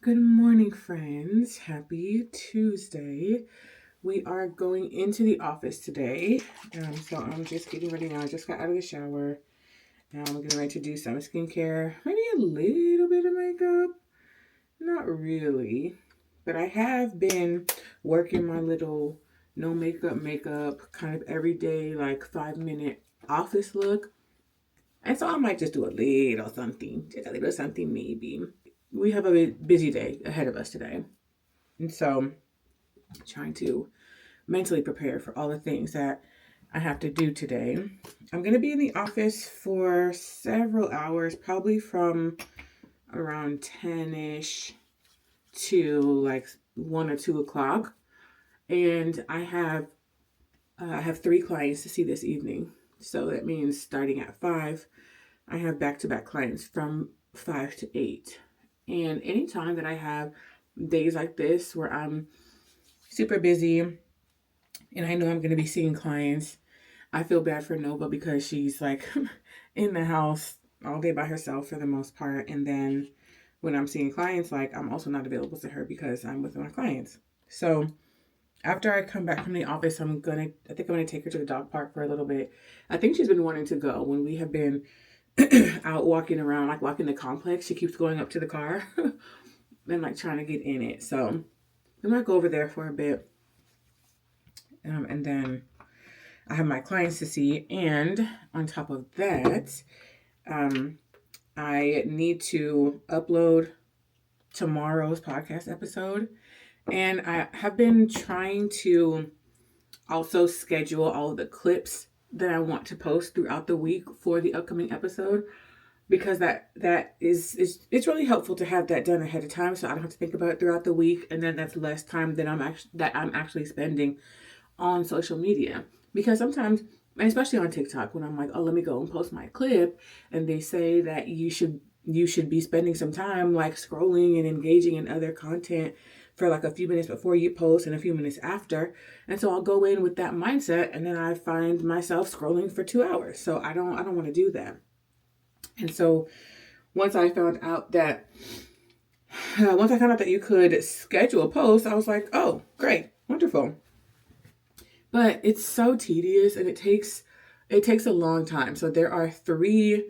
Good morning, friends. Happy Tuesday. We are going into the office today. So I'm just getting ready now. I just got out of the shower. I'm getting ready to do some skincare. Maybe a little bit of makeup. Not really. But I have been working my little no makeup kind of everyday, like 5-minute office look. And so I might just do a little something. Just a little something maybe. We have a busy day ahead of us today. And so trying to mentally prepare for all the things that I have to do today. I'm going to be in the office for several hours, probably from around 10-ish to like 1 or 2 o'clock. And I have 3 clients to see this evening. So that means starting at 5, I have back-to-back clients from 5 to 8. And anytime that I have days like this where I'm super busy and I know I'm going to be seeing clients, I feel bad for Nova because she's like in the house all day by herself for the most part. And then when I'm seeing clients, like I'm also not available to her because I'm with my clients. So after I come back from the office, I think I'm gonna take her to the dog park for a little bit. I think she's been wanting to go when we have been out walking around, like walking the complex. She keeps going up to the car and like trying to get in it. So I'm gonna go over there for a bit. And then I have my clients to see. And on top of that, I need to upload tomorrow's podcast episode. And I have been trying to also schedule all of the clips that I want to post throughout the week for the upcoming episode, because it's really helpful to have that done ahead of time, so I don't have to think about it throughout the week, and then that's less time that I'm actually spending on social media. Because sometimes, and especially on TikTok, when I'm like, oh, let me go and post my clip, and they say that you should you should be spending some time like scrolling and engaging in other content for like a few minutes before you post and a few minutes after. And so I'll go in with that mindset, and then I find myself scrolling for 2 hours. So I don't want to do that. And so once I found out that you could schedule a post, I was like, oh, great, wonderful. But it's so tedious, and it takes a long time. So there are 3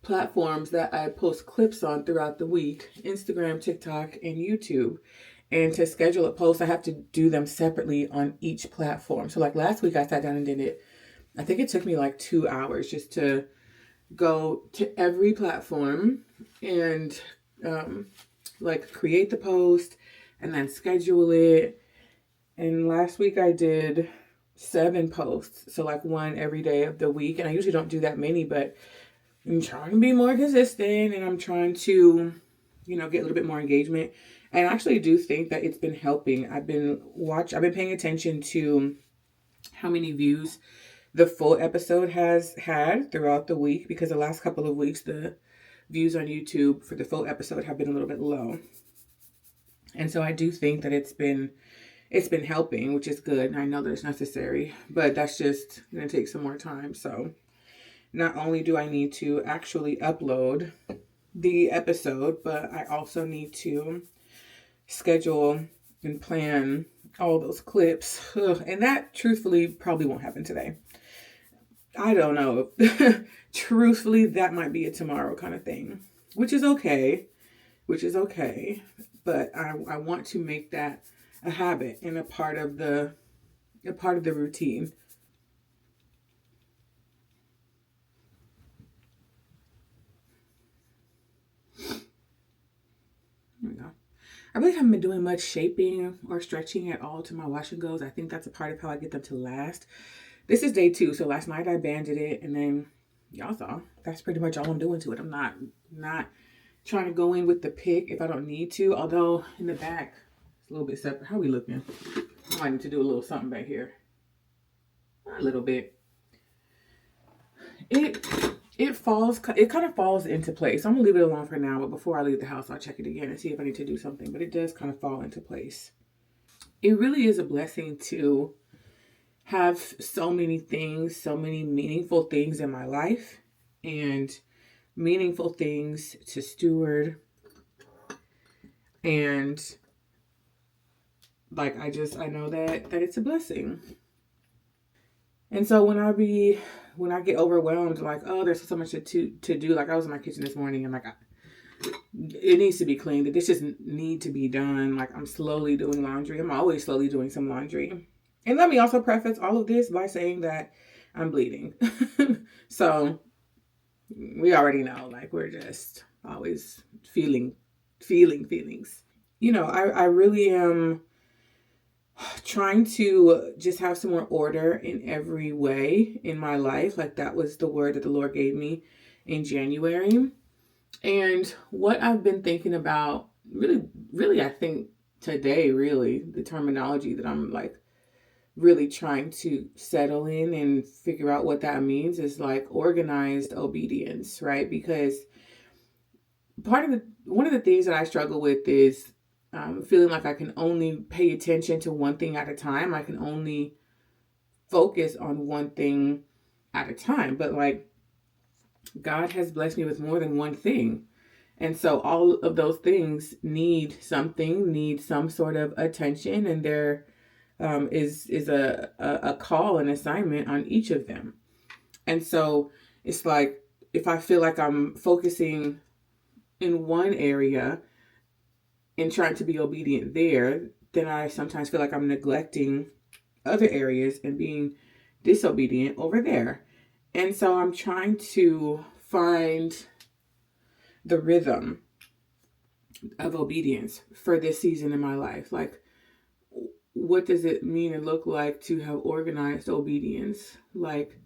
platforms that I post clips on throughout the week: Instagram, TikTok, and YouTube. And to schedule a post, I have to do them separately on each platform. So like last week I sat down and did it. I think it took me like 2 hours just to go to every platform and like create the post and then schedule it. And last week I did 7 posts. So like one every day of the week. And I usually don't do that many, but I'm trying to be more consistent, and I'm trying to, get a little bit more engagement. And I actually do think that it's been helping. I've been paying attention to how many views the full episode has had throughout the week, because the last couple of weeks the views on YouTube for the full episode have been a little bit low. And so I do think that it's been helping, which is good. And I know that it's necessary, but that's just going to take some more time. So not only do I need to actually upload the episode, but I also need to schedule and plan all those clips. Ugh, and that truthfully probably won't happen today. I don't know. Truthfully, that might be a tomorrow kind of thing, which is okay. But I want to make that a habit and a part of the routine. There we go. I really haven't been doing much shaping or stretching at all to my wash and goes. I think that's a part of how I get them to last. This is day 2, so last night I banded it, and then y'all saw that's pretty much all I'm doing to it. I'm not trying to go in with the pick if I don't need to. Although in the back it's a little bit separate. How we looking? I might need to do a little something back here. A little bit. It kind of falls into place. I'm gonna leave it alone for now, but before I leave the house, I'll check it again and see if I need to do something. But it does kind of fall into place. It really is a blessing to have so many things, so many meaningful things in my life, and meaningful things to steward. And like I know that it's a blessing. And so when I get overwhelmed, like, oh, there's so much to do. Like I was in my kitchen this morning, and like it needs to be cleaned. The dishes need to be done. Like I'm slowly doing laundry. I'm always slowly doing some laundry. And let me also preface all of this by saying that I'm bleeding. So we already know, like we're just always feeling feelings. I really am trying to just have some more order in every way in my life. Like that was the word that the Lord gave me in January. And what I've been thinking about really, I think today, really, the terminology that I'm like really trying to settle in and figure out what that means is like organized obedience, right? Because one of the things that I struggle with is feeling like I can only pay attention to one thing at a time. I can only focus on one thing at a time. But like God has blessed me with more than one thing. And so all of those things need some sort of attention. And there is a call, an assignment on each of them. And so it's like, if I feel like I'm focusing in one area and trying to be obedient there, then I sometimes feel like I'm neglecting other areas and being disobedient over there. And so I'm trying to find the rhythm of obedience for this season in my life. Like, what does it mean and look like to have organized obedience? Like,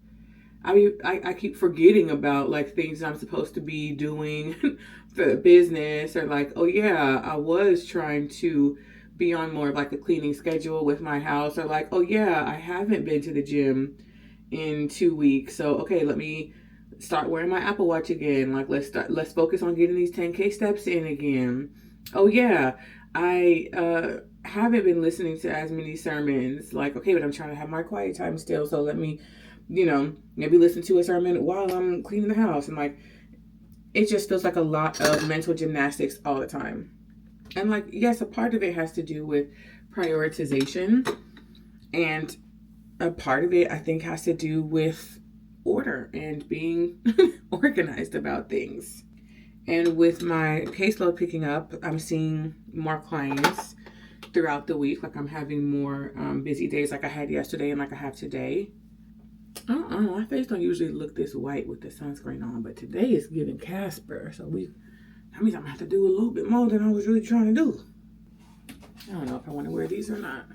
I keep forgetting about like things I'm supposed to be doing for business, or like, oh yeah, I was trying to be on more of like a cleaning schedule with my house, or like, oh yeah, I haven't been to the gym in 2 weeks, so okay, let me start wearing my Apple Watch again. Like, let's focus on getting these 10K steps in again. Oh yeah, I haven't been listening to as many sermons. Like, okay, but I'm trying to have my quiet time still, so let me, maybe listen to a sermon while I'm cleaning the house. And like, it just feels like a lot of mental gymnastics all the time. And like, yes, a part of it has to do with prioritization, and a part of it I think has to do with order and being organized about things. And with my caseload picking up, I'm seeing more clients throughout the week. Like, I'm having more busy days like I had yesterday and like I have today. My face don't usually look this white with the sunscreen on, but today is giving Casper. So that means I'm gonna have to do a little bit more than I was really trying to do. I don't know if I want to wear these or not.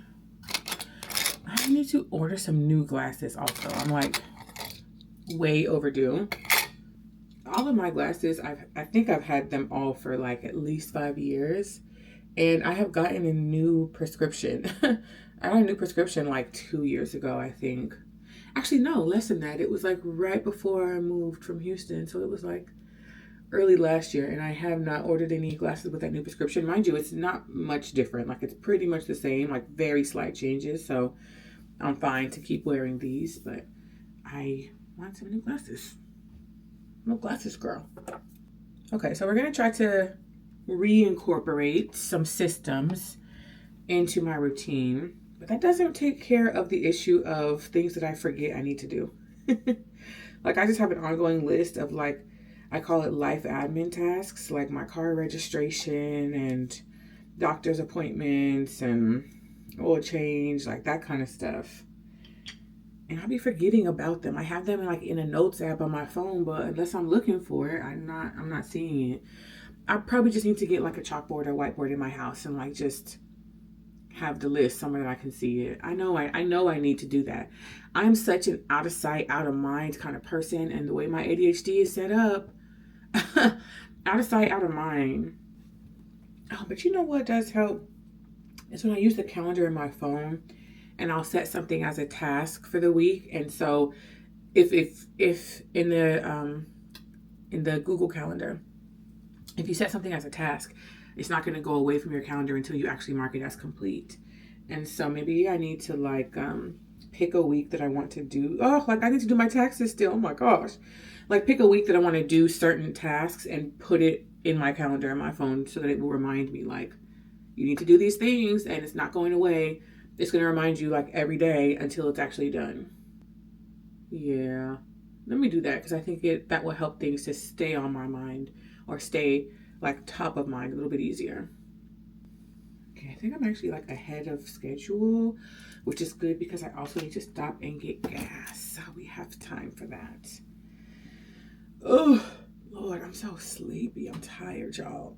I need to order some new glasses also. I'm like way overdue. All of my glasses, I think I've had them all for like at least 5 years. And I have gotten a new prescription. I got a new prescription like 2 years ago, I think. Actually, no, less than that. It was like right before I moved from Houston. So it was like early last year. And I have not ordered any glasses with that new prescription. Mind you, it's not much different. Like, it's pretty much the same, like very slight changes. So I'm fine to keep wearing these. But I want some new glasses. I'm a glasses girl. Okay, so we're going to try to reincorporate some systems into my routine, but that doesn't take care of the issue of things that I forget I need to do. Like, I just have an ongoing list of, like, I call it life admin tasks, like my car registration and doctor's appointments and oil change, like that kind of stuff. And I'll be forgetting about them. I have them like in a notes app on my phone, but unless I'm looking for it, I'm not seeing it. I probably just need to get like a chalkboard or whiteboard in my house and like just have the list somewhere that I can see it. I know I need to do that. I'm such an out of sight, out of mind kind of person, and the way my ADHD is set up, out of sight, out of mind. Oh, but you know what does help? Is when I use the calendar in my phone and I'll set something as a task for the week. And so if in the Google Calendar, if you set something as a task, it's not going to go away from your calendar until you actually mark it as complete. And so maybe I need to like pick a week that I want to do. Oh, like I need to do my taxes still. Oh my gosh. Like, pick a week that I want to do certain tasks and put it in my calendar on my phone so that it will remind me, like, you need to do these things and it's not going away. It's going to remind you like every day until it's actually done. Yeah. Let me do that because I think that will help things to stay on my mind or stay like top of mind a little bit easier. Okay, I think I'm actually like ahead of schedule, which is good because I also need to stop and get gas. So we have time for that. Oh, Lord, I'm so sleepy. I'm tired, y'all.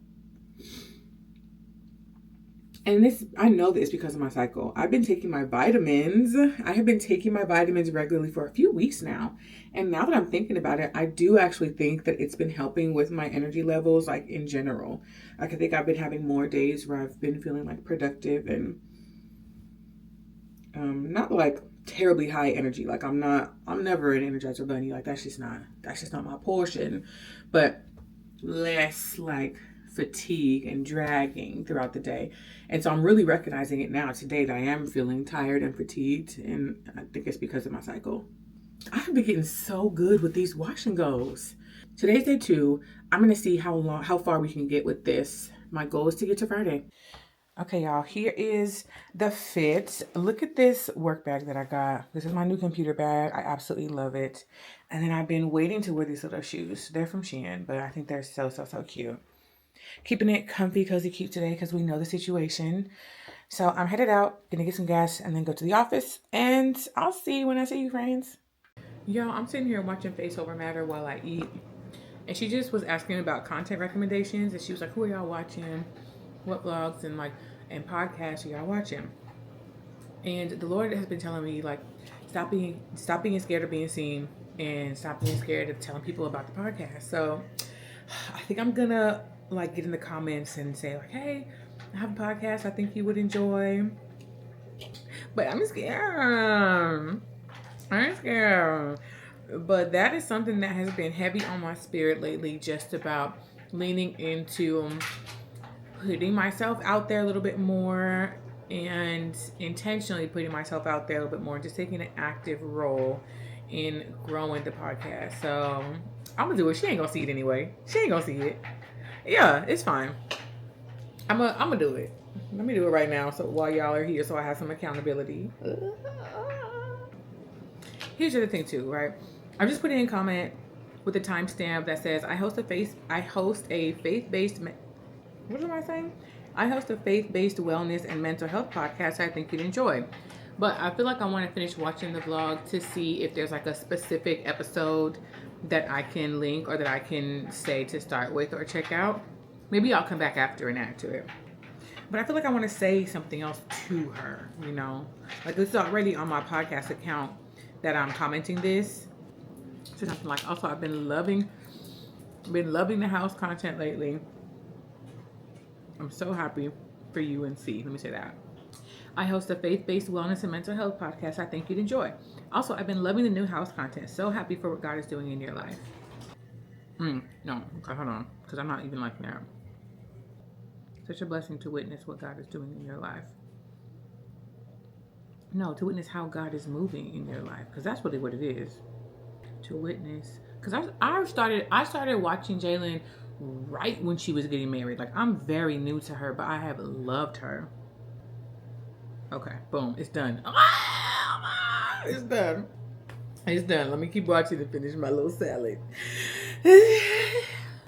And I know this because of my cycle. I've been taking my vitamins. I have been taking my vitamins regularly for a few weeks now. And now that I'm thinking about it, I do actually think that it's been helping with my energy levels, like in general. Like, I think I've been having more days where I've been feeling like productive and not like terribly high energy. Like, I'm never an Energizer bunny. Like, that's just not my portion. But less like fatigue and dragging throughout the day. And so I'm really recognizing it now today that I am feeling tired and fatigued, and I think it's because of my cycle. I have been getting so good with these wash and goes. Today's day 2. I'm gonna see how far we can get with this. My goal is to get to Friday. Okay, y'all, here is the fit. Look at this work bag that I got. This is my new computer bag. I absolutely love it. And then I've been waiting to wear these little shoes. They're from Shein, but I think they're so cute. Keeping it comfy, cozy, cute today because we know the situation. So I'm headed out, gonna get some gas, and then go to the office. And I'll see you when I see you, friends. Y'all, I'm sitting here watching Face Over Matter while I eat. And she just was asking about content recommendations. And she was like, who are y'all watching? What vlogs and podcasts are y'all watching? And the Lord has been telling me, like, stop being scared of being seen and stop being scared of telling people about the podcast. So I think I'm gonna like get in the comments and say like, hey, I have a podcast I think you would enjoy. But I'm scared. But that is something that has been heavy on my spirit lately, just about leaning into putting myself out there a little bit more and intentionally putting myself out there a little bit more, just taking an active role in growing the podcast. So I'm gonna do it. She ain't gonna see it anyway. She ain't gonna see it. Yeah, it's fine. I'm gonna do it. Let me do it right now. So while y'all are here, so I have some accountability. Here's the other thing too, right? I'm just putting in a comment with a timestamp that says I host a faith-based what am I saying? I host a faith-based wellness and mental health podcast I think you'd enjoy. But I feel like I want to finish watching the vlog to see if there's like a specific episode that I can link or that I can say to start with or check out. Maybe I'll come back after and add to it. But I feel like I want to say something else to her, you know? Like this is already on my podcast account that I'm commenting this. So something like, also I've been loving the house content lately. I'm so happy for UNC. Let me say that. I host a faith-based wellness and mental health podcast I think you'd enjoy. Also, I've been loving the new house content. So happy for what God is doing in your life. No, okay, hold on. Because I'm not even like that. Such a blessing to witness what God is doing in your life. No, to witness how God is moving in your life. Because that's really what it is. To witness. Because I started watching Jalen right when she was getting married. Like, I'm very new to her, but I have loved her. Okay, boom, it's done. It's done. It's done. Let me keep watching to finish my little salad.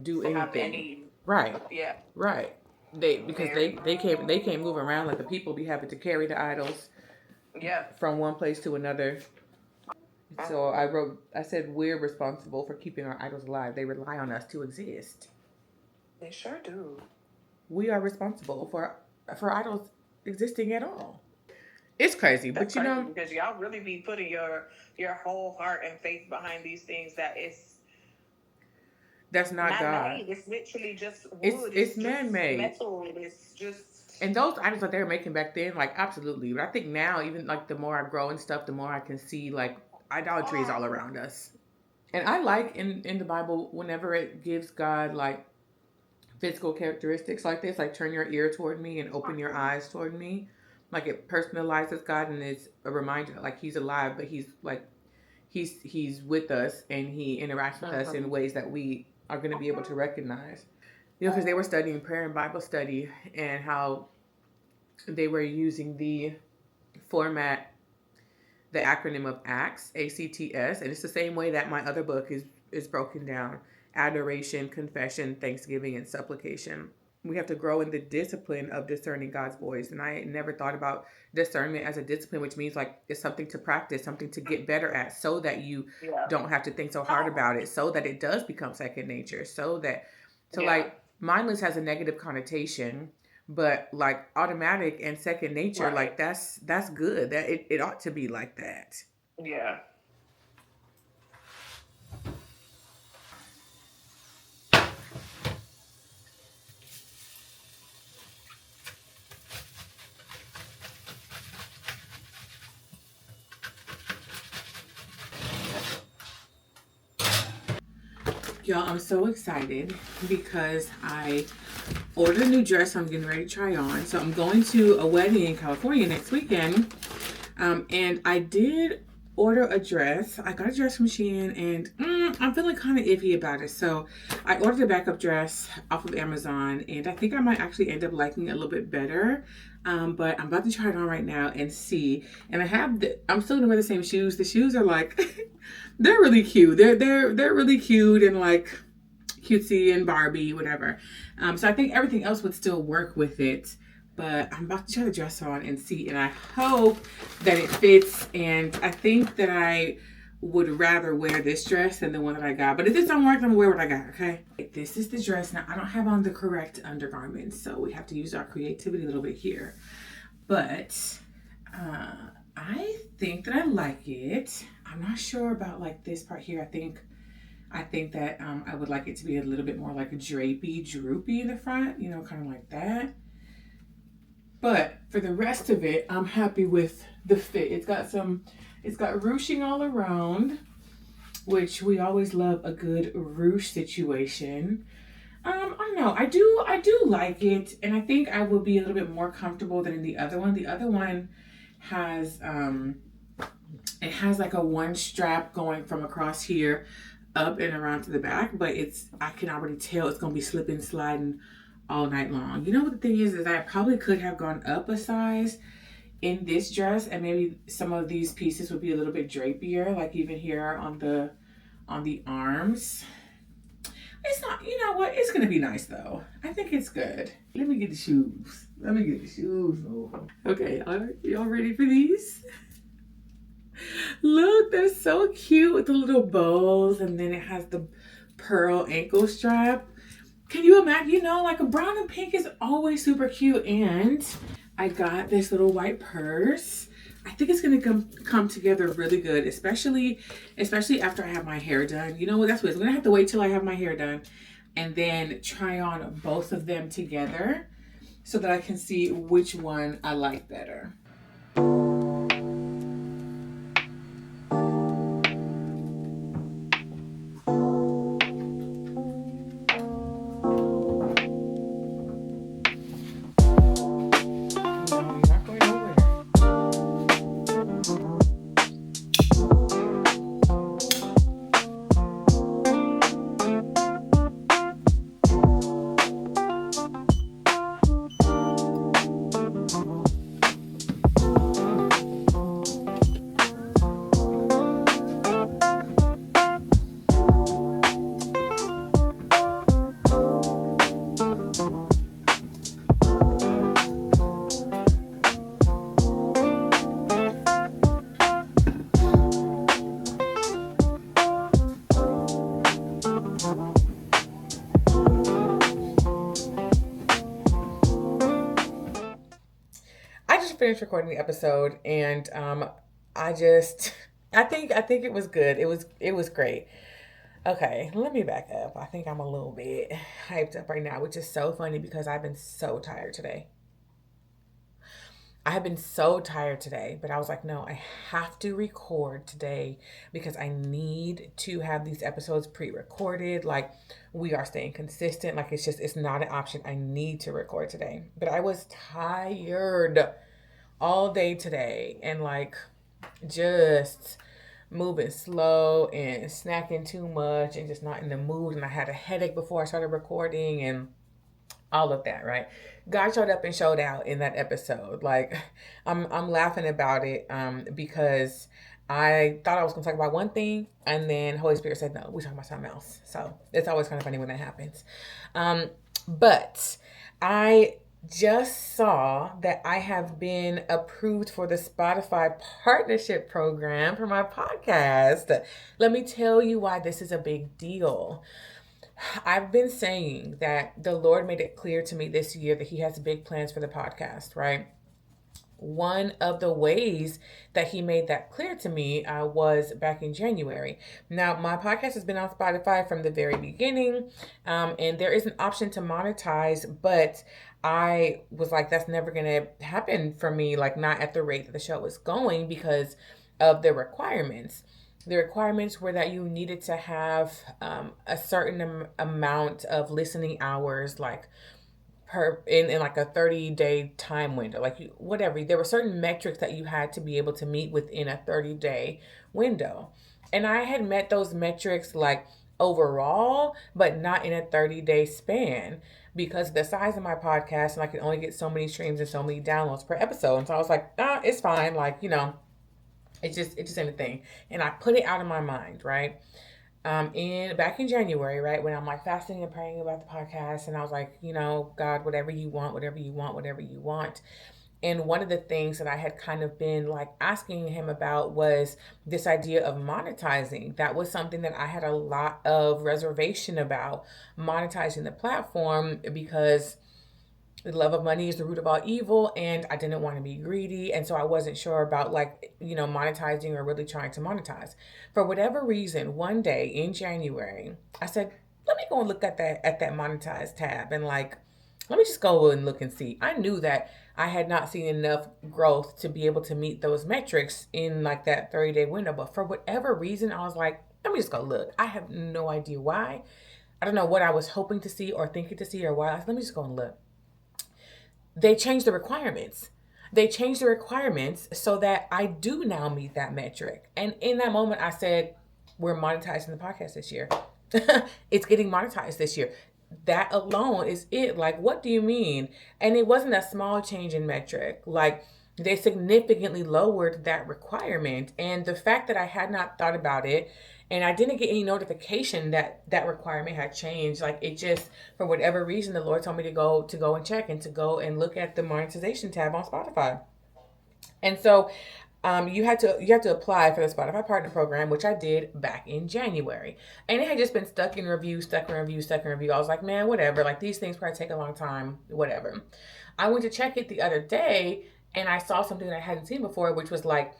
Do anything. Right. Yeah. Right. They can't move around like the people be having to carry the idols. Yeah. From one place to another. So I said we're responsible for keeping our idols alive. They rely on us to exist. They sure do. We are responsible for idols existing at all. It's crazy, but you know, because y'all really be putting your whole heart and faith behind these things that's not God. Made. It's literally just wood. It's man-made. Metal. It's just. And those items that they were making back then, like absolutely. But I think now, even like the more I grow and stuff, the more I can see like idolatry is all around us. And I like in the Bible whenever it gives God like physical characteristics like this, like turn your ear toward me and open your eyes toward me. Like it personalizes God and it's a reminder that like he's alive, but he's like he's with us and he interacts with us in ways that we are going to be able to recognize. You know, because they were studying prayer and Bible study and how they were using the format, the acronym of ACTS, ACTS, and it's the same way that my other book is broken down: adoration, confession, thanksgiving, and supplication. We have to grow in the discipline of discerning God's voice. And I never thought about discernment as a discipline, which means like it's something to practice, something to get better at so that you don't have to think so hard about it, so that it does become second nature, like mindless has a negative connotation, but like automatic and second nature, like that's good. That it ought to be like that. Yeah. Y'all, I'm so excited because I ordered a new dress I'm getting ready to try on. So I'm going to a wedding in California next weekend. And I did order a dress. I got a dress from Shein and I'm feeling kind of iffy about it. So I ordered a backup dress off of Amazon and I think I might actually end up liking it a little bit better. But I'm about to try it on right now and see. And I'm still gonna wear the same shoes. The shoes are like, they're really cute. They're really cute and like cutesy and Barbie, whatever. So I think everything else would still work with it. But I'm about to try the dress on and see. And I hope that it fits. And I think that I would rather wear this dress than the one that I got. But if this don't work, I'm gonna wear what I got, okay? This is the dress. Now, I don't have on the correct undergarments, so we have to use our creativity a little bit here. But I think that I like it. I'm not sure about like this part here. I think that I would like it to be a little bit more like drapey, droopy in the front, you know, kind of like that. But for the rest of it, I'm happy with the fit. It's got ruching all around. which we always love a good ruche situation. I don't know. I do like it, and I think I will be a little bit more comfortable than in the other one. The other one has it has like a one strap going from across here up and around to the back, but I can already tell it's gonna be slipping, sliding all night long. You know what the thing is I probably could have gone up a size in this dress, and maybe some of these pieces would be a little bit drapier, like even here on the arms. It's not, you know what? It's gonna be nice though. I think it's good. Let me get the shoes. Let me get the shoes. Oh. Okay, y'all ready for these? Look, they're so cute with the little bows, and then it has the pearl ankle strap. Can you imagine? You know, like a brown and pink is always super cute. And I got this little white purse. I think it's gonna come together really good, especially after I have my hair done. You know what? That's what I'm gonna have to wait till I have my hair done, and then try on both of them together, so that I can see which one I like better. Finished recording the episode, and I just I think it was good. It was great. Okay, let me back up. I think I'm a little bit hyped up right now, which is so funny because I've been so tired today. I have been so tired today, but I was like, no, I have to record today because I need to have these episodes pre-recorded. Like, we are staying consistent. Like, it's not an option. I need to record today. But I was tired all day today, and like just moving slow and snacking too much and just not in the mood. And I had a headache before I started recording and all of that, right? God showed up and showed out in that episode. Like, I'm laughing about it because I thought I was gonna talk about one thing, and then Holy Spirit said, no, we're talking about something else. So it's always kind of funny when that happens. But I just saw that I have been approved for the Spotify partnership program for my podcast. Let me tell you why this is a big deal. I've been saying that the Lord made it clear to me this year that He has big plans for the podcast, right? One of the ways that He made that clear to me was back in January. Now, my podcast has been on Spotify from the very beginning, and there is an option to monetize, but I was like, that's never going to happen for me, like not at the rate that the show is going because of the requirements. The requirements were that you needed to have a certain amount of listening hours, like in like a 30-day time window, like whatever. There were certain metrics that you had to be able to meet within a 30-day window. And I had met those metrics like overall, but not in a 30-day span because the size of my podcast, and I can only get so many streams and so many downloads per episode. And so I was like, it's fine. Like, it just ain't a thing. And I put it out of my mind, right? Back in January, right, when I'm like fasting and praying about the podcast, and I was like, God, whatever you want, whatever you want, whatever you want. And one of the things that I had kind of been like asking Him about was this idea of monetizing. That was something that I had a lot of reservation about, monetizing the platform, because the love of money is the root of all evil, and I didn't want to be greedy, and so I wasn't sure about monetizing or really trying to monetize. For whatever reason, one day in January, I said, let me go and look at that monetize tab, and let me just go and look and see. I knew that I had not seen enough growth to be able to meet those metrics in like that 30-day window, but for whatever reason, I was like, Let me just go look. I have no idea why. I don't know what I was hoping to see or thinking to see or why. Let me just go and look. They changed the requirements. They changed the requirements so that I do now meet that metric. And in that moment, I said, we're monetizing the podcast this year. It's getting monetized this year. That alone is it. Like, what do you mean? And it wasn't a small change in metric. Like, they significantly lowered that requirement. And the fact that I had not thought about it and I didn't get any notification that that requirement had changed. Like, it just, for whatever reason, the Lord told me to go and check and to go and look at the monetization tab on Spotify. And so you have to apply for the Spotify Partner Program, which I did back in January, and it had just been stuck in review, stuck in review, stuck in review. I was like, man, whatever. Like, these things probably take a long time, whatever. I went to check it the other day, and I saw something that I hadn't seen before, which was like,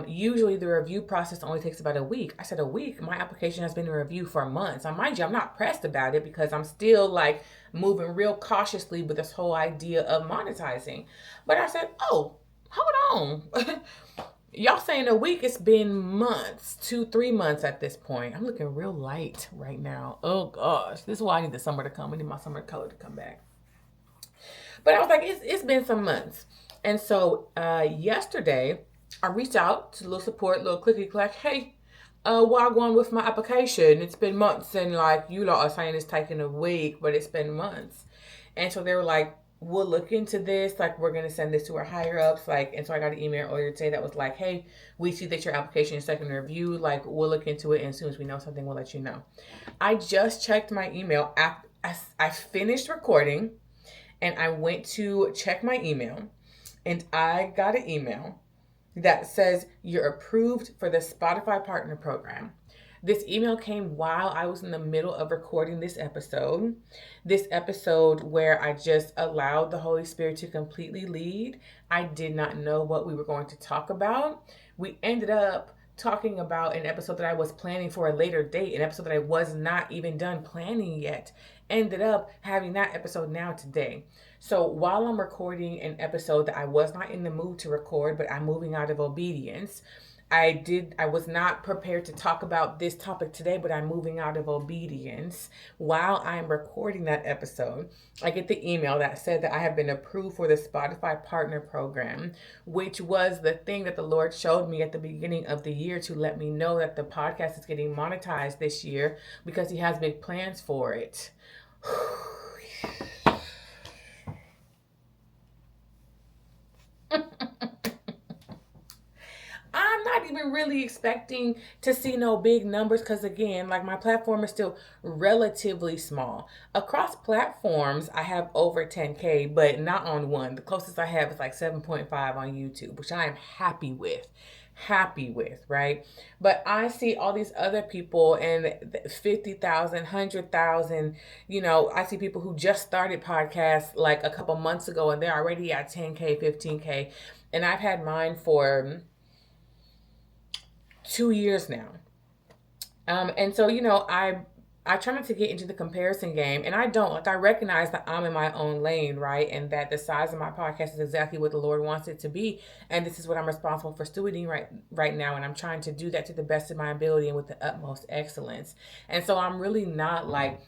usually the review process only takes about a week. I said, a week? My application has been in review for months. Now, mind you, I'm not pressed about it because I'm still like moving real cautiously with this whole idea of monetizing. But I said, oh, hold on. Y'all saying a week? It's been months, 2-3 months at this point. I'm looking real light right now. Oh gosh, this is why I need the summer to come. I need my summer color to come back. But I was like, it's been some months. And so yesterday, I reached out to a little support, little clicky clack. Hey, while going with my application, it's been months, and like you lot are saying it's taking a week, but it's been months. And so they were like, we'll look into this. Like, we're going to send this to our higher ups. Like, and so I got an email earlier today that was like, hey, we see that your application is second review. Like, we'll look into it. And as soon as we know something, we'll let you know. I just checked my email after I finished recording, and I went to check my email, and I got an email that says you're approved for the Spotify Partner Program. This email came while I was in the middle of recording this episode. This episode where I just allowed the Holy Spirit to completely lead. I did not know what we were going to talk about. We ended up talking about an episode that I was planning for a later date, an episode that I was not even done planning yet. Ended up having that episode now today. So while I'm recording an episode that I was not in the mood to record, but I'm moving out of obedience, I was not prepared to talk about this topic today, but I'm moving out of obedience. While I'm recording that episode, I get the email that said that I have been approved for the Spotify Partner Program, which was the thing that the Lord showed me at the beginning of the year to let me know that the podcast is getting monetized this year because He has big plans for it. I'm not even really expecting to see no big numbers because, again, like, my platform is still relatively small. Across platforms, I have over 10K, but not on one. The closest I have is like 7.5 on YouTube, which I am happy with. Right? But I see all these other people and 50,000, 100,000, I see people who just started podcasts like a couple months ago and they're already at 10K, 15K. And I've had mine for 2 years now. And so, I try not to get into the comparison game, and I don't. Like, I recognize that I'm in my own lane, right? And that the size of my podcast is exactly what the Lord wants it to be. And this is what I'm responsible for stewarding right now. And I'm trying to do that to the best of my ability and with the utmost excellence. And so I'm really not like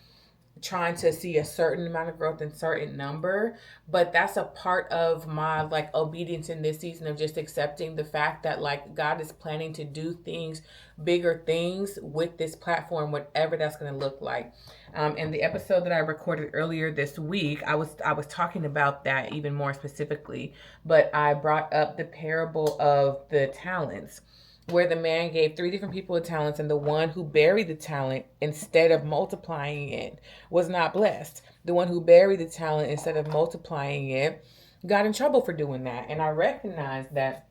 trying to see a certain amount of growth in certain number, but that's a part of my like obedience in this season of just accepting the fact that like God is planning to do things, bigger things with this platform, whatever that's going to look like. In the episode that I recorded earlier this week, I was talking about that even more specifically, but I brought up the parable of the talents, where the man gave 3 different people talents, and the one who buried the talent instead of multiplying it was not blessed. The one who buried the talent instead of multiplying it got in trouble for doing that. And I recognized that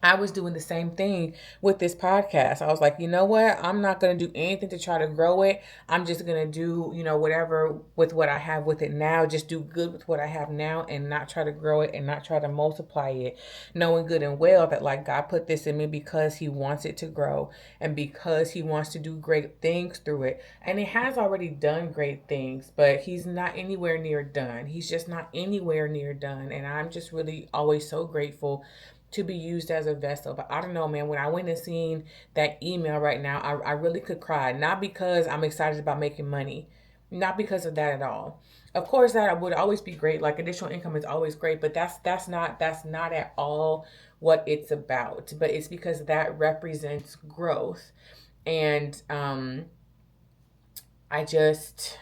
I was doing the same thing with this podcast. I was like, you know what? I'm not going to do anything to try to grow it. I'm just going to do, whatever with what I have with it now. Just do good with what I have now and not try to grow it and not try to multiply it. Knowing good and well that like God put this in me because He wants it to grow and because He wants to do great things through it. And it has already done great things, but He's not anywhere near done. He's just not anywhere near done. And I'm just really always so grateful to be used as a vessel. But I don't know, man, when I went and seen that email right now, I really could cry. Not because I'm excited about making money, not because of that at all. Of course, that would always be great. Like, additional income is always great, but that's not at all what it's about. But it's because that represents growth. And I just,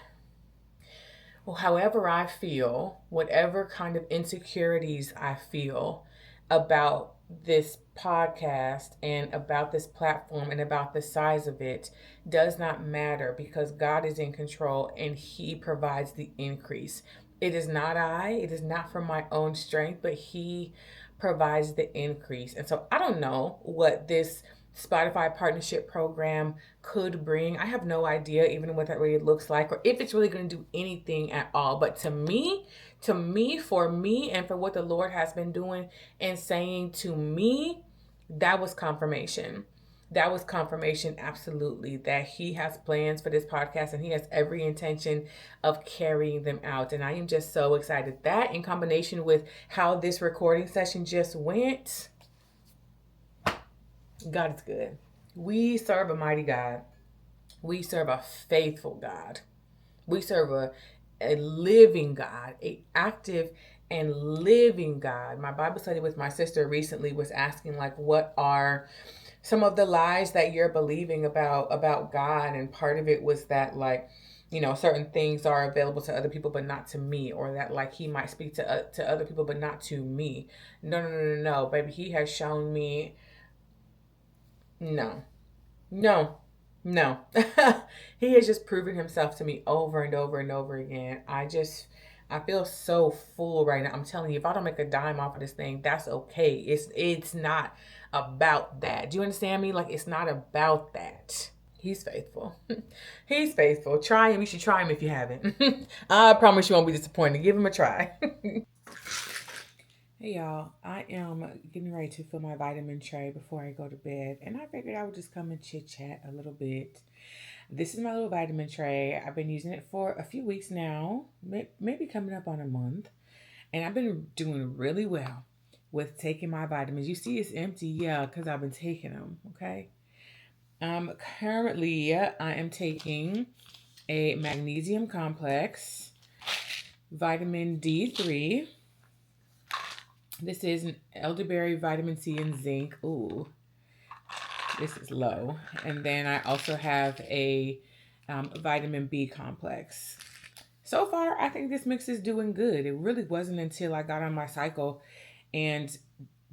well, however I feel, whatever kind of insecurities I feel about this podcast and about this platform and about the size of it does not matter, because God is in control and He provides the increase. It is not it is not from my own strength, but He provides the increase. And so I don't know what this Spotify partnership program could bring. I have no idea even what that really looks like, or if it's really going to do anything at all. But to me, for me, and for what the Lord has been doing and saying to me, that was confirmation. That was confirmation, absolutely, that He has plans for this podcast and He has every intention of carrying them out. And I am just so excited. That, in combination with how this recording session just went, God is good. We serve a mighty God. We serve a faithful God. We serve a living God, a active and living God. My Bible study with my sister recently was asking, like, what are some of the lies that you're believing about God? And part of it was that, like, you know, certain things are available to other people but not to me, or that, like, He might speak to other people but not to me. No, baby. He has shown me no. He has just proven Himself to me over and over and over again. I feel so full right now. I'm telling you, if I don't make a dime off of this thing, that's okay. It's not about that. Do you understand me? Like, it's not about that. He's faithful. He's faithful. Try Him. You should try Him if you haven't. I promise you won't be disappointed. Give Him a try. Hey y'all, I am getting ready to fill my vitamin tray before I go to bed, and I figured I would just come and chit chat a little bit. This is my little vitamin tray. I've been using it for a few weeks now, maybe coming up on a month, and I've been doing really well with taking my vitamins. You see it's empty, yeah, because I've been taking them, okay? Currently, I am taking a magnesium complex, vitamin D3. This is an elderberry, vitamin C, and zinc. Ooh, this is low. And then I also have a vitamin B complex. So far, I think this mix is doing good. It really wasn't until I got on my cycle and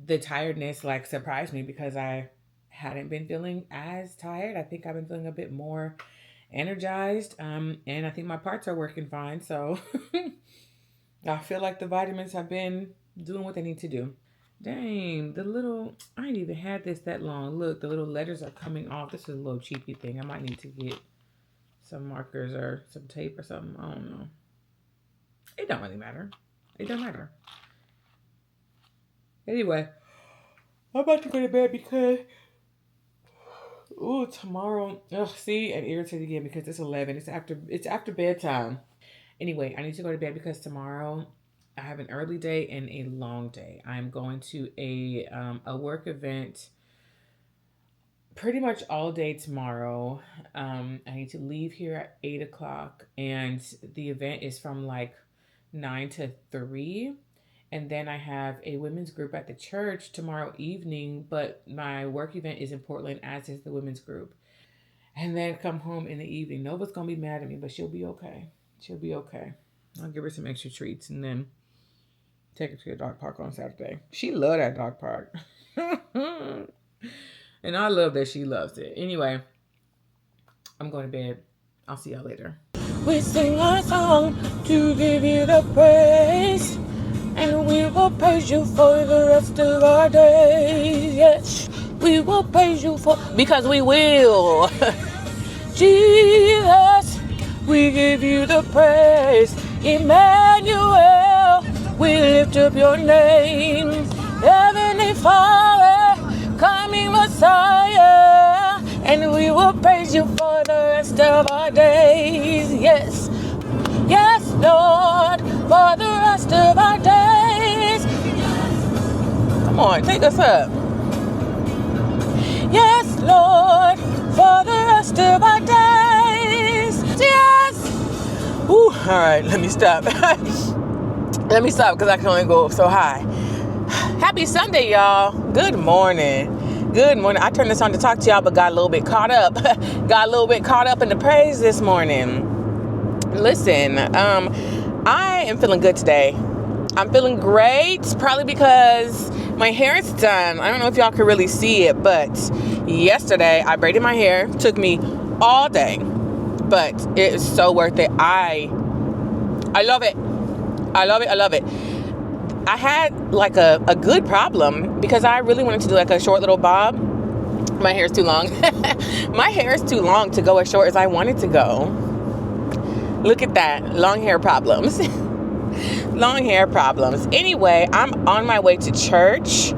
the tiredness, like, surprised me, because I hadn't been feeling as tired. I think I've been feeling a bit more energized. And I think my parts are working fine. So I feel like the vitamins have been doing what they need to do. Dang, I ain't even had this that long. Look, the little letters are coming off. This is a little cheapy thing. I might need to get some markers or some tape or something. I don't know. It don't really matter. It don't matter. Anyway, I'm about to go to bed because, tomorrow, see, I'm irritated again because it's 11. It's after bedtime. Anyway, I need to go to bed because tomorrow I have an early day and a long day. I'm going to a work event pretty much all day tomorrow. I need to leave here at 8 o'clock, and the event is from like 9 to 3. And then I have a women's group at the church tomorrow evening, but my work event is in Portland, as is the women's group. And then come home in the evening. Nova's going to be mad at me, but she'll be okay. She'll be okay. I'll give her some extra treats and then take her to a dog park on Saturday. She loved that dog park. And I love that she loves it. Anyway, I'm going to bed. I'll see y'all later. We sing a song to give you the praise, and we will praise you for the rest of our days. Yes, we will praise you because we will. Jesus, we give you the praise. Emmanuel, we lift up your name. Heavenly Father, coming Messiah, and we will praise you for the rest of our days. Yes, yes, Lord, for the rest of our days. Come on, take us up. Yes, Lord, for the rest of our days. Yes. Ooh, all right, let me stop. Let me stop because I can only go so high. Happy Sunday, y'all. Good morning. Good morning. I turned this on to talk to y'all, but got a little bit caught up. Got a little bit caught up in the praise this morning. Listen, I am feeling good today. I'm feeling great, probably because my hair is done. I don't know if y'all can really see it, but yesterday I braided my hair. Took me all day, but it is so worth it. I love it. I love it. I love it. I had like a good problem because I really wanted to do like a short little bob. My hair is too long. My hair is too long to go as short as I wanted to go. Look at that. Long hair problems. Long hair problems. Anyway, I'm on my way to church.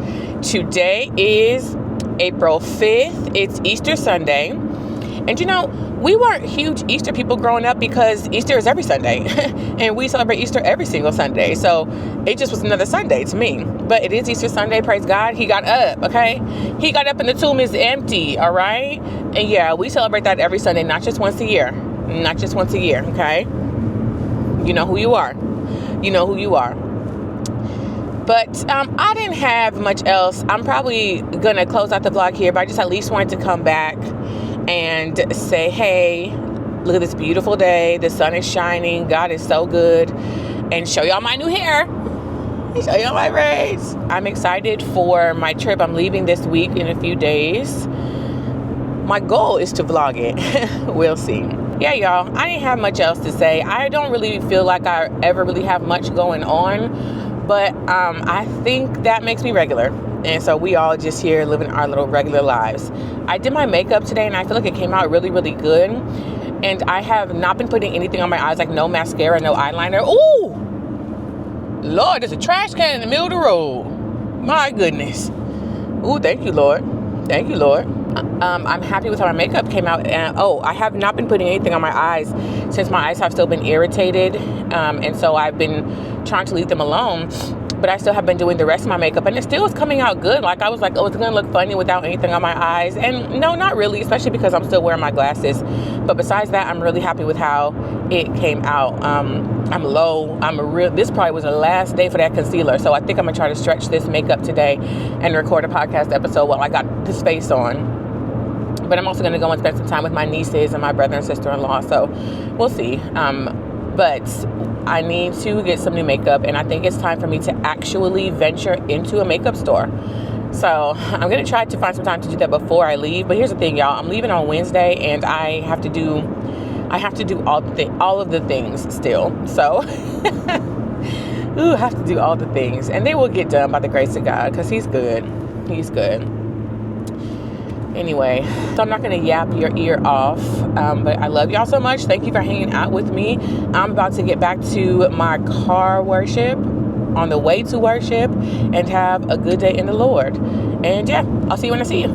Today is April 5th. It's Easter Sunday. And you know, we weren't huge Easter people growing up because Easter is every Sunday. And we celebrate Easter every single Sunday. So it just was another Sunday to me. But it is Easter Sunday. Praise God. He got up, okay? He got up and the tomb is empty, all right? And yeah, we celebrate that every Sunday, not just once a year. Not just once a year, okay? You know who you are. You know who you are. But I didn't have much else. I'm probably going to close out the vlog here, but I just at least wanted to come back and say, hey, look at this beautiful day. The sun is shining. God is so good. And show y'all my new hair. Show y'all my braids. I'm excited for my trip. I'm leaving this week in a few days. My goal is to vlog it. We'll see. Yeah, y'all, I didn't have much else to say. I don't really feel like I ever really have much going on, but I think that makes me regular. And so we all just here living our little regular lives. I did my makeup today and I feel like it came out really, really good. And I have not been putting anything on my eyes, like no mascara, no eyeliner. Ooh, Lord, there's a trash can in the middle of the road. My goodness. Ooh, thank you, Lord. Thank you, Lord. I'm happy with how my makeup came out. And I have not been putting anything on my eyes since my eyes have still been irritated. And so I've been trying to leave them alone. But I still have been doing the rest of my makeup and it still is coming out good. Like I was like, oh, it's going to look funny without anything on my eyes. And no, not really, especially because I'm still wearing my glasses. But besides that, I'm really happy with how it came out. I'm low. This probably was the last day for that concealer. So I think I'm going to try to stretch this makeup today and record a podcast episode while I got this face on. But I'm also going to go and spend some time with my nieces and my brother and sister-in-law. So we'll see. But I need to get some new makeup. And I think it's time for me to actually venture into a makeup store. So I'm going to try to find some time to do that before I leave. But here's the thing, y'all. I'm leaving on Wednesday and I have to do all of the things still. So I have to do all the things. And they will get done by the grace of God because he's good. He's good. Anyway, so I'm not going to yap your ear off, but I love y'all so much. Thank you for hanging out with me. I'm about to get back to my car worship, on the way to worship, and have a good day in the Lord. And yeah, I'll see you when I see you.